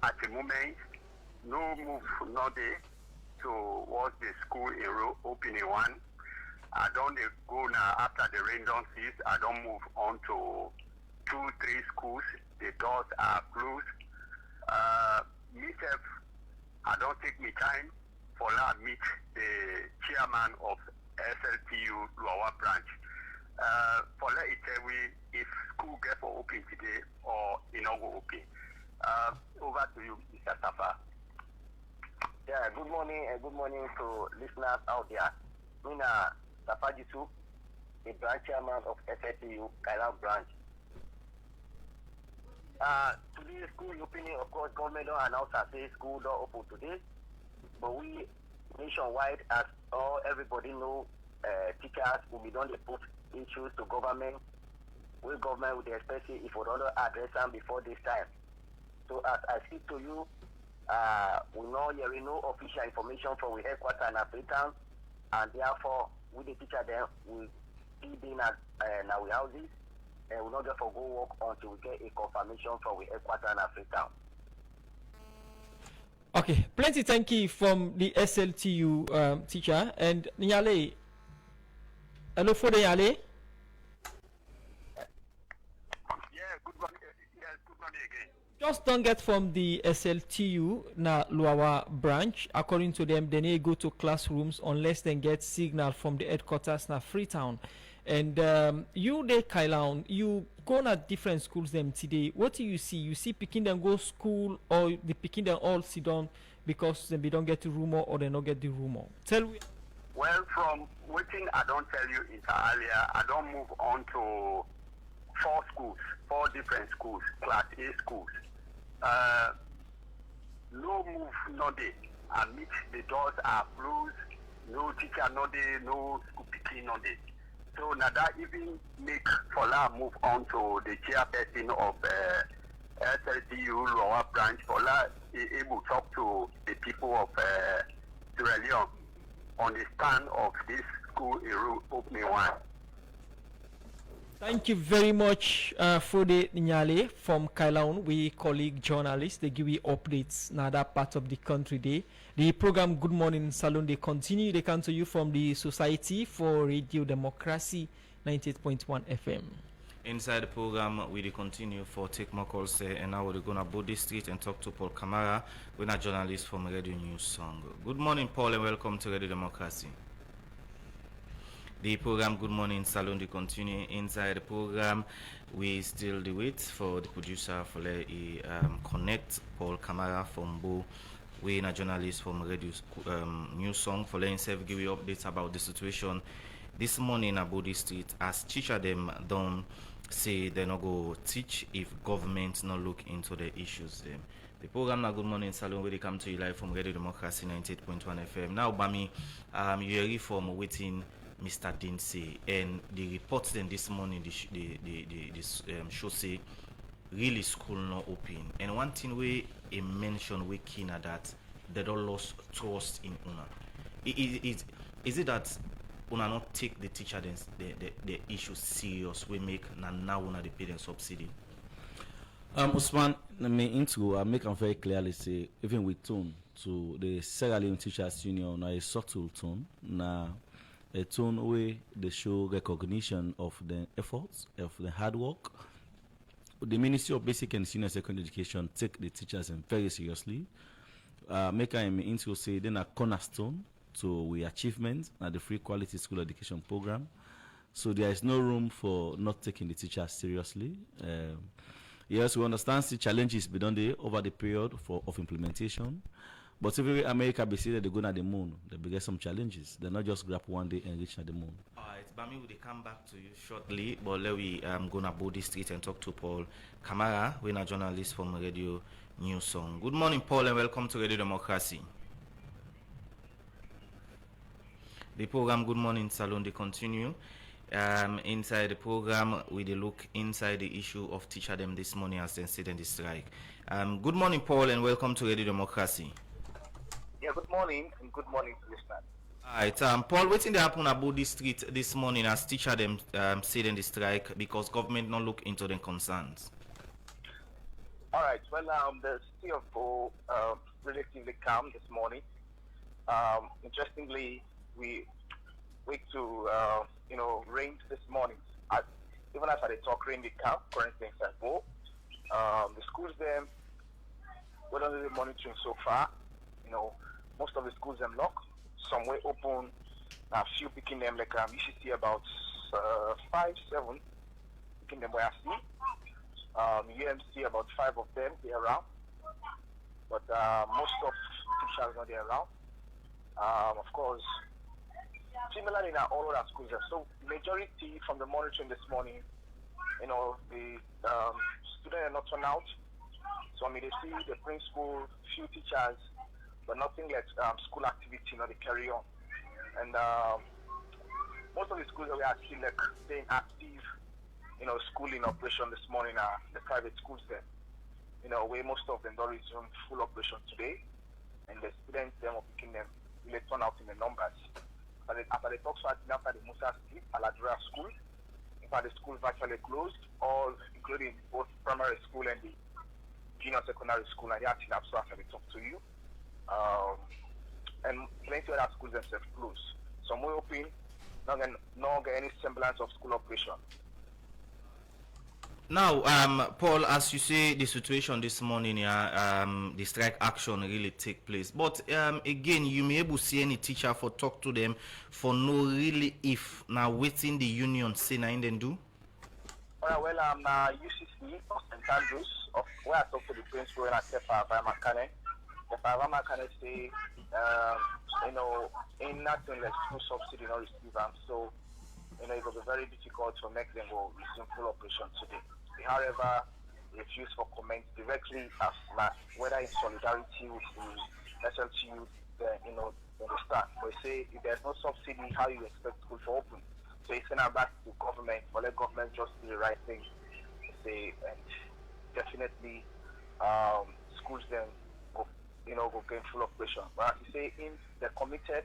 At the moment, no move, no day towards the school opening one. I don't go now after the rain don't cease. I don't move on to 2-3 schools. The doors are closed. Myself, I don't take me time for now meet the chairman of SLTU Lower Branch. For let it tell we if school get for open today or it not go open. Over to you, Mr. Safa. Yeah, good morning and good morning to listeners out there. Safa Jisu, the branch chairman of SLTU Kailahun Branch. Today school opening, of course, government don't announce and say school don't open today. But we nationwide, as everybody know, teachers will be done to put issues to government. We government would expect it if we don't address them before this time. So as I speak to you, we know there is no official information from the headquarters in Africa, and therefore we the teacher then will be in our houses. And we'll not therefore go work until we get a confirmation from the headquarters in Africa. Okay, plenty thank you from the SLTU teacher and Nyale. Hello for the Nyale. Yeah, good morning. Yes, good morning again. Just don't get from the SLTU na Luawa branch. According to them, they need go to classrooms unless they get signal from the headquarters na Freetown. And you there Kailahun, you go na different schools them today. What do you see? You see picking them go school or the picking them all sit down because they don't get the rumor or they don't get the rumor? Tell me. Well, from waiting, I don't tell you entirely. I don't move on to 4 schools, 4 different schools, class A schools. No move, no day. I meet the doors are closed. No teacher, no day. No school picking, no day. So now that even make Fola move on to the chairperson of SLTU Lower Branch. Fola is able to talk to the people of Sierra Leone on the stand of this school opening one. Thank you very much, Fode Nyale from Kailahun. We colleague journalists. They give you updates in other part of the country. The program Good Morning Salon, they continue. They come to you from the Society for Radio Democracy, 98.1 FM. Inside the program, we continue for take more calls and now we're going to Bode Street and talk to Paul Kamara. We're a journalist from Radio News Song. Good morning, Paul, and welcome to Radio Democracy. The program Good Morning Salon they continue. Inside the program, we still do wait for the producer for connect Paul Kamara from Bo. We a journalist from Radio News Song for letting self give you updates about the situation this morning at Bode Street as teacher them don't say they not go teach if government not look into the issues them. The program now Good Morning Salon where they come to you live from Radio Democracy 98.1 FM. Now Bami, you hear from waiting Mr. Dinsey and the reports then this morning the show say really school not open and one thing we mention we keen that they don't lost trust in Una. Is it that Una not take the teacher the issue serious we make now Una the pay them subsidy? Usman, me into I make them very clearly say even with tone to the Sierra Leone Teachers Union, na a subtle tone, na a tone where they show recognition of the efforts of the hard work. The Ministry of Basic and Senior Secondary Education take the teachers very seriously. Make them into say then a cornerstone to we achievements at the free quality school education program. So there is no room for not taking the teachers seriously. Yes, we understand the challenges beyond over the period of implementation. But if America be say that they're going at the moon, they will get some challenges. They're not just grab one day and reach at the moon. Alright, Bami will come back to you shortly, but let we go to Body Street and talk to Paul Kamara, we're a journalist from Radio News Song. Good morning, Paul, and welcome to Radio Democracy. The program Good Morning Salon, they continue. Inside the program, we look inside the issue of teacher them this morning as they sit in the strike. Good morning, Paul, and welcome to Radio Democracy. Yeah, good morning, and good morning to listeners. Alright, Paul, what's in the happen about this street this morning as teacher them sit in the strike because government not look into their concerns? Alright, well, the city of Bo relatively calm this morning. Interestingly, we wake to rain this morning. Even as I talk, rain the calm currently in Bo. The schools them, we're only monitoring so far. Most of the schools them locked. Some way open. A few picking them like you should see about 5, 7 picking them where I see. UMC about 5 of them they around, but most of teachers not there around. Of course, similarly in all other schools. So majority from the monitoring this morning, the students are not turned out. So they see the principal, few teachers, but nothing like school activity, they carry on. And most of the schools that we are still like staying active, school in operation this morning are the private schools there. Where most of them don't resume full operation today, and the students them are picking them really turn out in the numbers. After the talks after the Musa Street, Aladura School, in fact the school virtually closed, all including both primary school and the junior secondary school, and they are still so after they talk to you. And plenty of other schools themselves closed. Some way open, not get any semblance of school operation. Now, Paul, as you say, the situation this morning, the strike action really take place. But again, you may able to see any teacher for talk to them for no really if now waiting the union say na then do. Well, UCC of St. Andrews, of where I talk to the principal and I say for Makane. The Makane say, in nothing like school subsidy not receive them, so it will be very difficult to make them go resume full operation today. They, however, refuse for comment directly as whether in solidarity with the SLTU, in the start. They say if there's no subsidy, how you expect school to open? So it's now back to government, but let government just do the right thing. Say, and definitely schools then go get full operation. But as you say, in they're committed,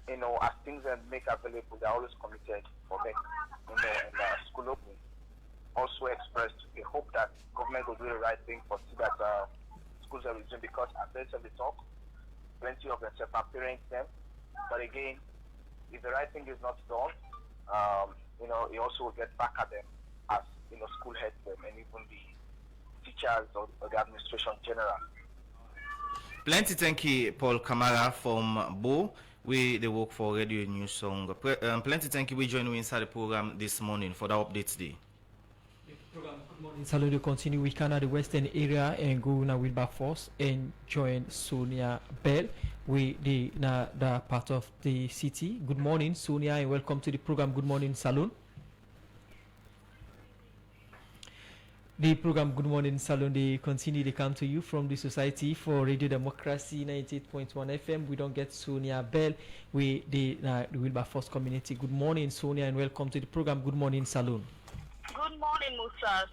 as things that make available, they're always committed for them in the school open. Also expressed a hope that government will do the right thing for see that schools are resumed, because at the end of the talk, plenty of them are parents them. But again, if the right thing is not done, it also will get back at them as school heads them and even the teachers or the administration in general. Plenty thank you, Paul Kamara from Bo. We they work for Radio News Song. Plenty thank you. We join you inside the program this morning for the updates day. Good morning. Salute to continue with Canada Western area and go na Wilberforce and join Sonia Bell. We the part of the city. Good morning, Sonia, and welcome to the program. Good morning, Salon. The program Good Morning Salon, they continue to come to you from the Society for Radio Democracy 98.1 FM. We don't get Sonia Bell. We the Wilberforce community. Good morning, Sonia, and welcome to the program Good Morning Salon. Good morning, Musa.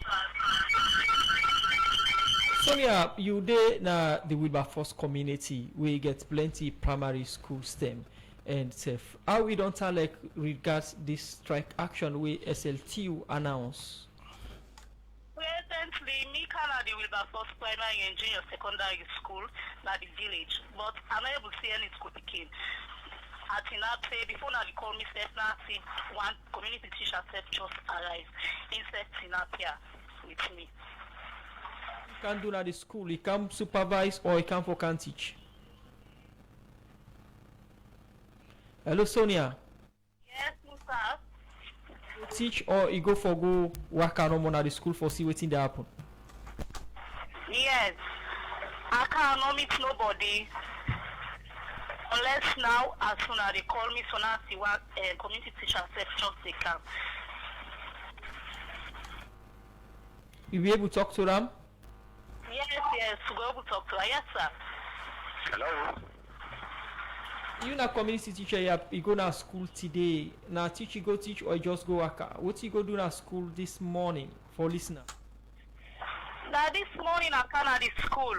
Sonia, you there na the Wilberforce community. We get plenty primary school STEM and safe. How we don't tell like regards this strike action we SLTU announce? Presently, me the Wilberforce Primary and Junior Secondary School, na the village. But I'm not able to see any school picking. At Tinate, before now they call me Stephanie, one community teacher said just arrived. He said Tinapia with me. You can do that at the school. You can supervise or you can for can teach. Hello, Sonia. Yes, sir. You teach or you go for go work around at the school for see waiting there happen. Yes. I cannot meet nobody. Unless now, as soon as they call me, so now see what community teacher said, just they come. You be able to talk to them? Yes, to go able to talk to her. Yes, sir. Hello. You na community teacher, you go to school today. Now teach you go teach or you just go work. What you go do at school this morning for listener? Now this morning I come at the school.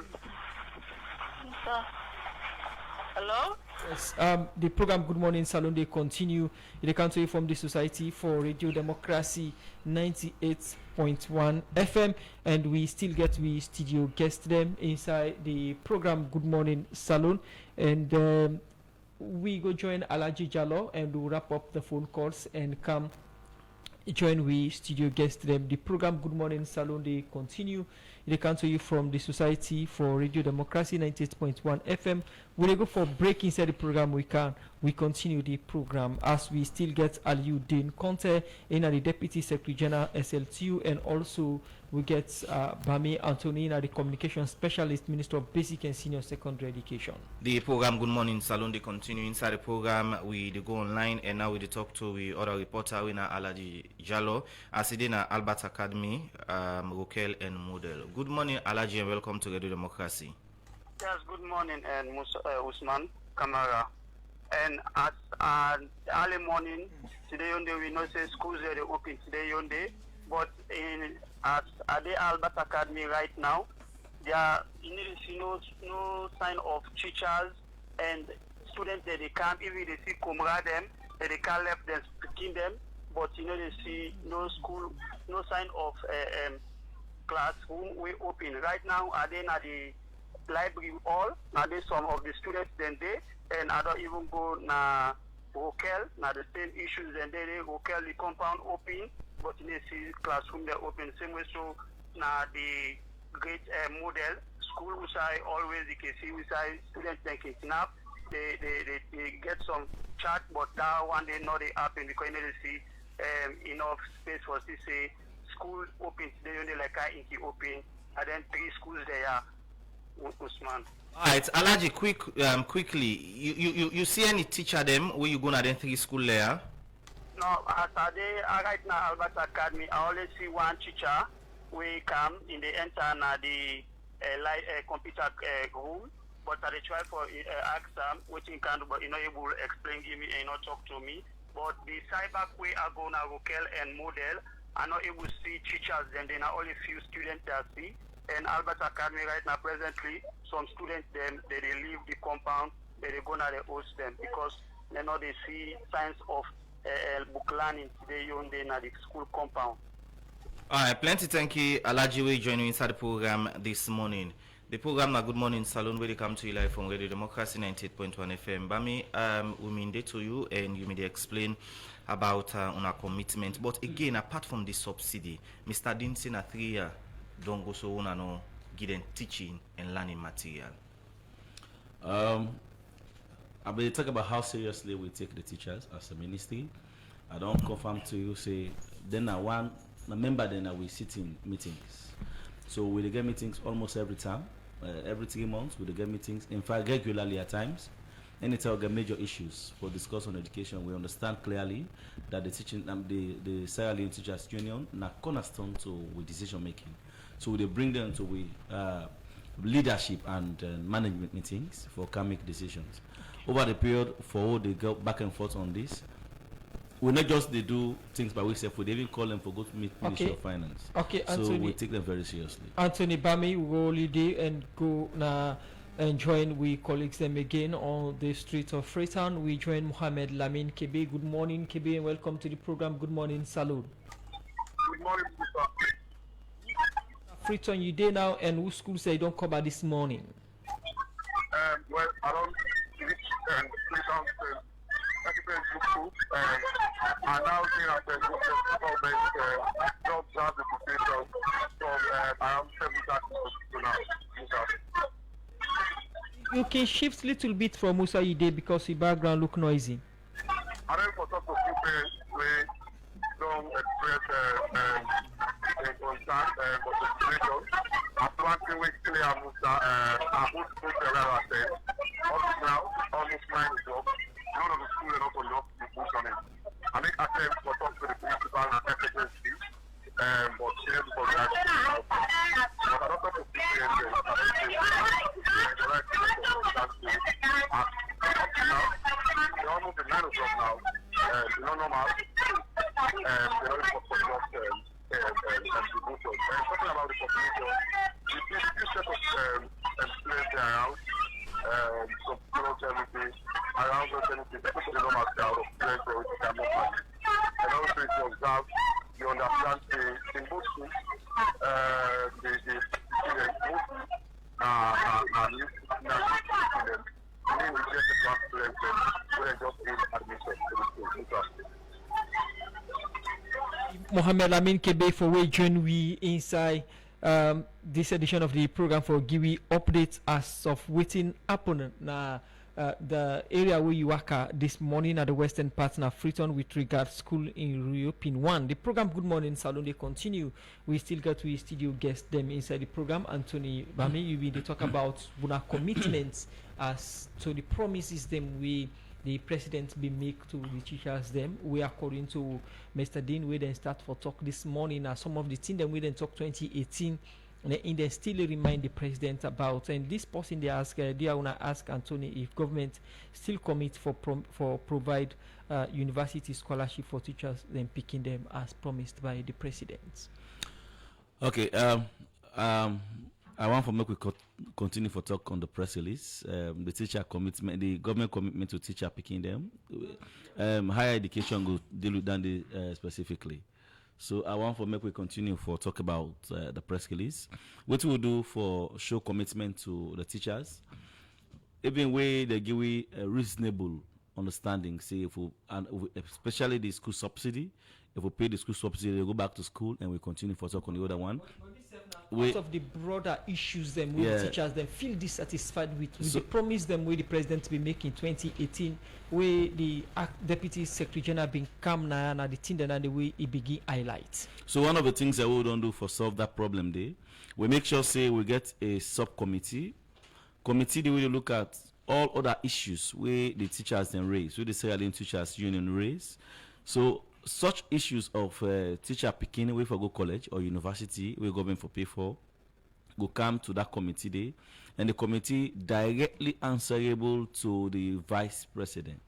Hello? Yes, the program Good Morning Salon, they continue. They come to you from the Society for Radio Democracy 98.1 FM, and we still get we studio guest them inside the program Good Morning Salon, and we go join Alaji Jallo and we'll wrap up the phone calls and come join we studio guest them. The program Good Morning Salon, they continue. They come to you from the Society for Radio Democracy 98.1 FM. When they go for break inside the program, we continue the program as we still get Aliuddin Conte in the Deputy Secretary General SLTU, and also we get Bami Anthony, the Communication Specialist, Minister of Basic and Senior Secondary Education. The program Good Morning Salon, they continue inside the program. We go online and now we talk to the other reporter, we na Alaji Jallo, as it in Albert Academy, Rokel and Model. Good morning, Alaji, and welcome to Radio Democracy. Yes, good morning, and Usman Kamara. And as early morning today, we know say schools are open today, but at the Albert Academy right now, there are no sign of teachers and students that they come. Even they see Kumra them, that they can't left them picking them, but they see no school, no sign of classroom we open right now. Are they at the library hall? Now they some of the students then they, and I don't even go na Rokel, now the same issues and they Rokel the compound open, but they see classroom they open same way. So now the great model school which I always you can see which I students they can snap, they get some chat, but that one they know they happen because they see enough space for to say school open today only like I in open, and then 3 schools there. Usman. Alright, Alaji, quickly, you see any teacher them where you gonna then 3 school there? No, as right now Albert Academy, I only see one teacher. We come in the enter the computer room, but I try for ask them what you can do, but able to explain give me and not talk to me. But the cyber way I go now Rokel and model, I'm not able to see teachers, and then only few students that see. And Albert Academy right now presently, some students them they leave the compound, they go now they host them because they know they see signs of book learning today on the school compound. Alright, plenty thank you, Alaji, we joining inside the program this morning. The program na Good Morning Salon where they come to you live from Radio Democracy 98.1 FM. Bami, we mean day to you and you may explain about on our commitment. But again, apart from the subsidy, Mr. Dinson a 3 year don't go so on and give them teaching and learning material. I will talk about how seriously we take the teachers as a ministry. I don't confirm to you say then a member then we sit in meetings. So we get meetings almost every time, every 3 months we get meetings. In fact, regularly at times. Anytime we get major issues for discuss on education, we understand clearly that the teaching, the Sierra Leone Teachers Union, na cornerstone to with decision making. So they bring them to leadership and management meetings for can make decisions. Over the period for all they go back and forth on this, we not just they do things by ourselves, we even call them for go to meet Ministry of Finance. Okay, so Anthony, we take them very seriously. Anthony Bami will holiday and go na and join we colleagues them again on the streets of Freetown. We join Mohamed Lamin Kebe. Good morning, Kebe, and welcome to the program Good Morning Salud. Good morning, Mr. Freetown, you there now, and who school say you don't cover this morning? Well, around Freetown, and now here at the government jobs have the potential from around 7:30 to now. You can shift little bit from Musa Ide because your background look noisy. I don't for talk to few parents where don't express concern for the situation. After one thing we clear Musa, I put the level at them. Up to now, almost 9 o'clock. None of the school are not enough to push on it. I make attempts for talk to the principal and FSSC, but she has to that. But I don't talk to people and the right to up to now, it's almost 9 o'clock now. It's not normal. They're not for just distribution. Talking about the population, we see two sets of students around. So everything around those anything, especially the normal crowd of students where we can move on. And also if you observe, you understand in both schools, the students mostly are new students. And then we just have students where they just need admission to the school. Mohamed Amin Kebe for we join we inside this edition of the program for Giwi updates as of waiting happen na the area where you work this morning at the western part of Freetown with regard school in reopen 1. The program Good Morning Salon they continue. We still got to studio guest them inside the program. Anthony Bami, you will talk about our commitments as to the promises them we the president be make to the teachers them. We according to Mr. Dean, we then start for talk this morning. Some of the things that we then talk 2018, and then still remind the president about. And this person they ask, they wanna ask Anthony if government still commit for provide university scholarship for teachers, then picking them as promised by the president. Okay. I want to make we continue for talk on the press release. The teacher commitment, the government commitment to teacher picking them. Higher education go deal with that specifically. So I want to make we continue for talk about the press release. What we will do for show commitment to the teachers, even way they give we a reasonable understanding. Say if we, especially the school subsidy, if we pay the school subsidy, they go back to school and we continue for talk on the other one. Part of the broader issues them with the teachers them feel dissatisfied with the promise them where the president be making 2018 where the deputy secretary general been come now and the thing that the way he begin highlight. So one of the things that we don't do for solve that problem there, we make sure say we get a subcommittee that will look at all other issues where the teachers then raise, where the Sierra Leone Teachers Union raise. So such issues of teacher picking away for go college or university where government for pay for go come to that committee day, and the committee directly answerable to the vice president.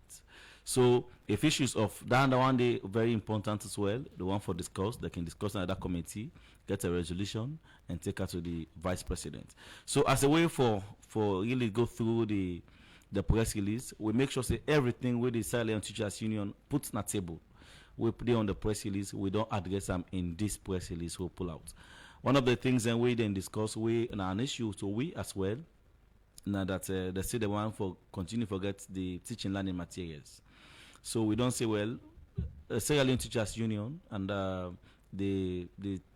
So if issues of that one day very important as well, the one for discuss, they can discuss in that committee, get a resolution and take her to the vice president. So as a way for really go through the press release, we make sure say everything with the Sierra Leone Teachers Union puts on the table. We put it on the press release. We don't address them in this press release. We'll pull out. One of the things that we then discuss, an issue, so we as well, now that they say they want for continue to forget the teaching learning materials. So we don't say, well, Sierra Leone Teachers Union and the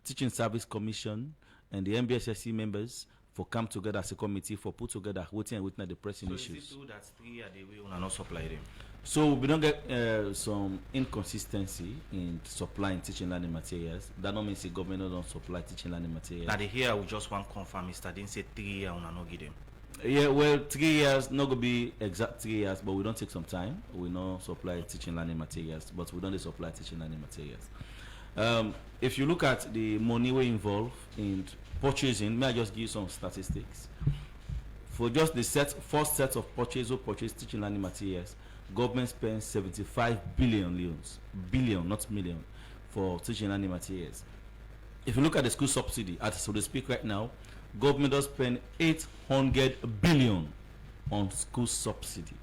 Teaching Service Commission and the MBSSC members for come together as a committee for put together waiting and witness the pressing issues. So is it true that 3 are the way we will not supply them? So we don't get some inconsistency in supplying teaching learning materials. That don't mean the government don't supply teaching learning materials. Now the here we just want confirm Mr. Dean say 3 years we will not give them. Yeah, well 3 years not gonna be exact 3 years, but we don't take some time. We not supply teaching learning materials, but we don't supply teaching learning materials. If you look at the money we involved in purchasing, may I just give you some statistics? For just the first set of purchase teaching learning materials, government spends 75 billion, not million, for teaching learning materials. If you look at the school subsidy, as so to speak right now, government does spend 800 billion on school subsidy.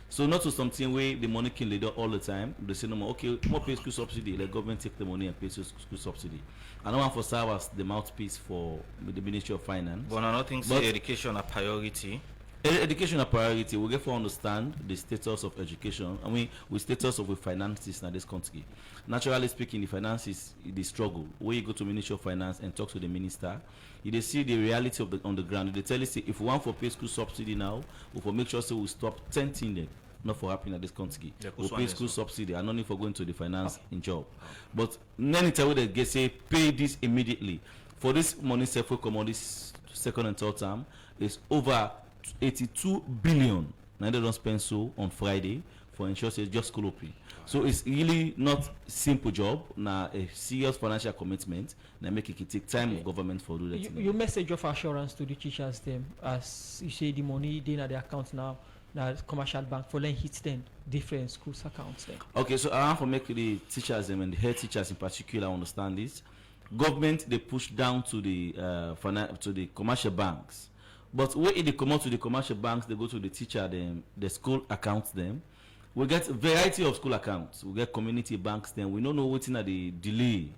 So not to something where the money can lead all the time. They say no more. Okay, more pay school subsidy. Let government take the money and pay school subsidy. I don't want for serve as the mouthpiece for the Ministry of Finance. But I don't think so education a priority. Education a priority. We get to understand the status of education. I mean, with status of the finances in this country. Naturally speaking, the finances the struggle. Where you go to Ministry of Finance and talk to the minister, they see the reality of on the ground. They tell you, say, if we want for pay school subsidy now, we for make sure so we stop tenting them. Not for happening at this country. We pay school subsidy and only for going to the finance in job. But many times they get say pay this immediately. For this money set for come on this second and third term is over 82 billion. Now they don't spend so on Friday for insurance just school opening. So it's really not simple job. Now a serious financial commitment. Now make it take time of government for do that. Your message of assurance to the teachers them as you say the money in their account now. Commercial bank for then hit them different schools accounts then. Okay, so I want to make the teachers and the head teachers in particular understand this. Government they push down to the commercial banks, but when they come out to the commercial banks, they go to the teacher them, the school accounts them. We get a variety of school accounts. We get community banks. Then we don't know what's in the delay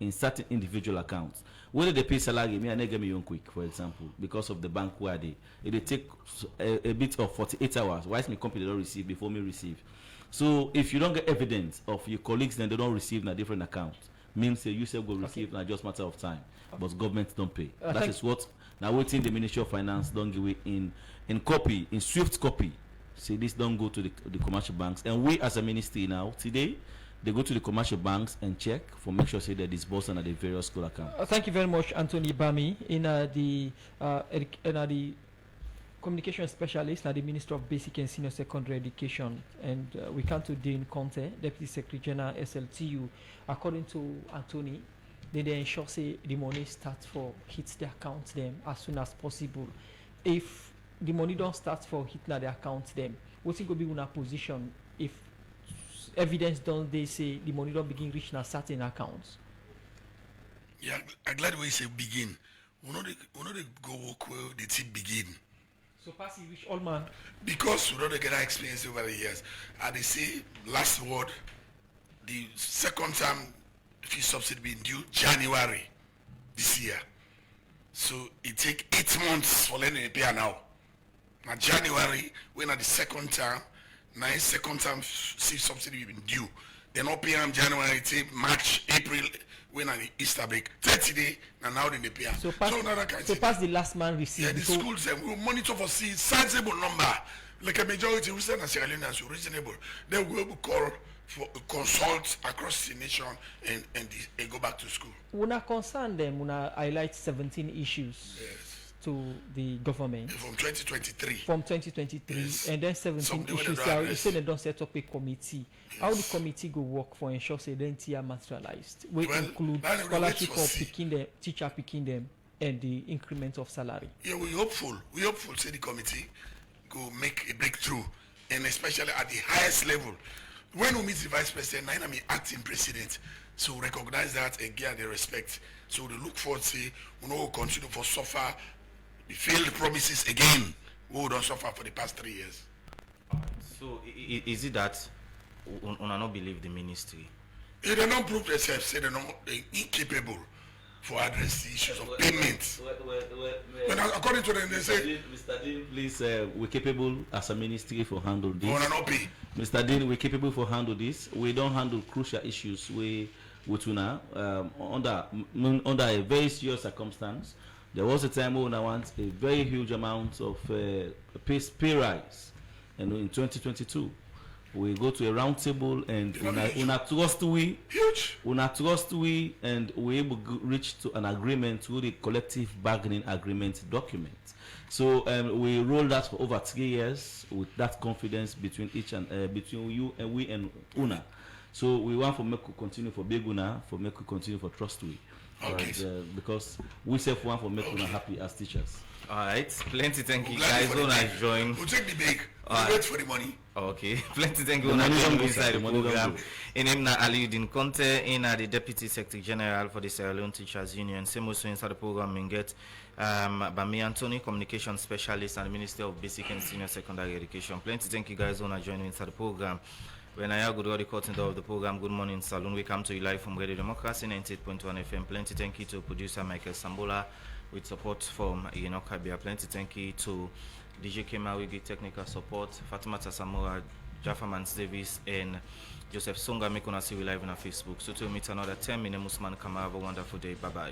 in certain individual accounts. Whether they pay salary, me and they get me on quick, for example, because of the bank where they take a bit of 48 hours. Why is my company don't receive before me receive? So if you don't get evidence of your colleagues, then they don't receive in a different account. Means say you say will receive in just matter of time, but government don't pay. That is what now waiting the Ministry of Finance don't give it in copy, in swift copy. Say this don't go to the commercial banks, and we as a ministry now today. They go to the commercial banks and check for make sure say that disbursed under the various school accounts. Thank you very much, Anthony Bami, in the communication specialist at the Minister of Basic and Senior Secondary Education, and we come to Dean Conte, Deputy Secretary General SLTU. According to Anthony, they ensure say the money starts for hits the accounts them as soon as possible. If the money don't start for hitting the accounts them, what's it going to be in a position if evidence don't they say the money don't begin reaching a certain accounts? Yeah, I'm glad we say begin. We know they go work where the team begin. So pass it reach all man. Because we know they get that experience over the years. And they say last word, the second time fee subsidy being due January this year. So it take 8 months for them to pay now. Now January, when at the second time. Nice second time see subsidy been due. They not pay them January, take March, April when an Easter break. 30 days now they pay. So pass the last man receive. Yeah, the schools will monitor for see sizable number. Like a majority who say Sierra Leoneans are reasonable. They will call for consult across the nation and go back to school. Una concern them, una highlight 17 issues. Yes. To the government from 2023. From 2023, yes. And then 17 issues. You say they don't set up a committee. Yes. How the committee go work for ensure say the entire materialized? We include scholarship for picking them, teacher picking them, and the increment of salary. Yeah, we hopeful. We hopeful say the committee go make a breakthrough, and especially at the highest level. When we meet the vice president, I mean acting president, so recognize that and give the respect. So they look forward to say we know we'll continue for suffer. We failed promises again. We don't suffer for the past 3 years. So is it that we not believe the ministry? They don't prove themselves. Say they're incapable for address the issues of payment. But according to them, they say, Mr. Dean, please, we're capable as a ministry for handle this. We want to not pay. Mr. Dean, we're capable for handle this. We don't handle crucial issues with under a very serious circumstance. There was a time when I want a very huge amount of pay rise, and in 2022, we go to a round table and una trust we and we able to reach to an agreement through the collective bargaining agreement document. So we rolled that for over 3 years with that confidence between between you and we and una. So we want for make we continue for big una, for make we continue for trust we. Okay. Right, because we self want for make una happy as teachers. All right, plenty thank you Glad guys for the when I big. join. We'll take the big. All We'll right. wait for the money. Okay, plenty thank you The when I money join don't go, inside sir. the The money don't program. go. In him na Aliudin Conte, in the Deputy Secretary General for the Sierra Leone Teachers Union. Same also inside the program we get Bami Anthony, Communication Specialist and Minister of Basic and Senior Secondary Education. Plenty thank you guys when I join inside the program. When I have good recording of the program, Good Morning Saloon, we come to you live from Radio Democracy 98.1 FM. Plenty thank you to producer Michael Sambola with support from Enoch Kabia. Plenty thank you to DJ Kema with technical support, Fatima Tasamura, Jaffa Mans Davis, and Joseph Songa. Make una see we live on our Facebook. So till we meet another 10 minutes, Musman Kama. Have a wonderful day. Bye bye.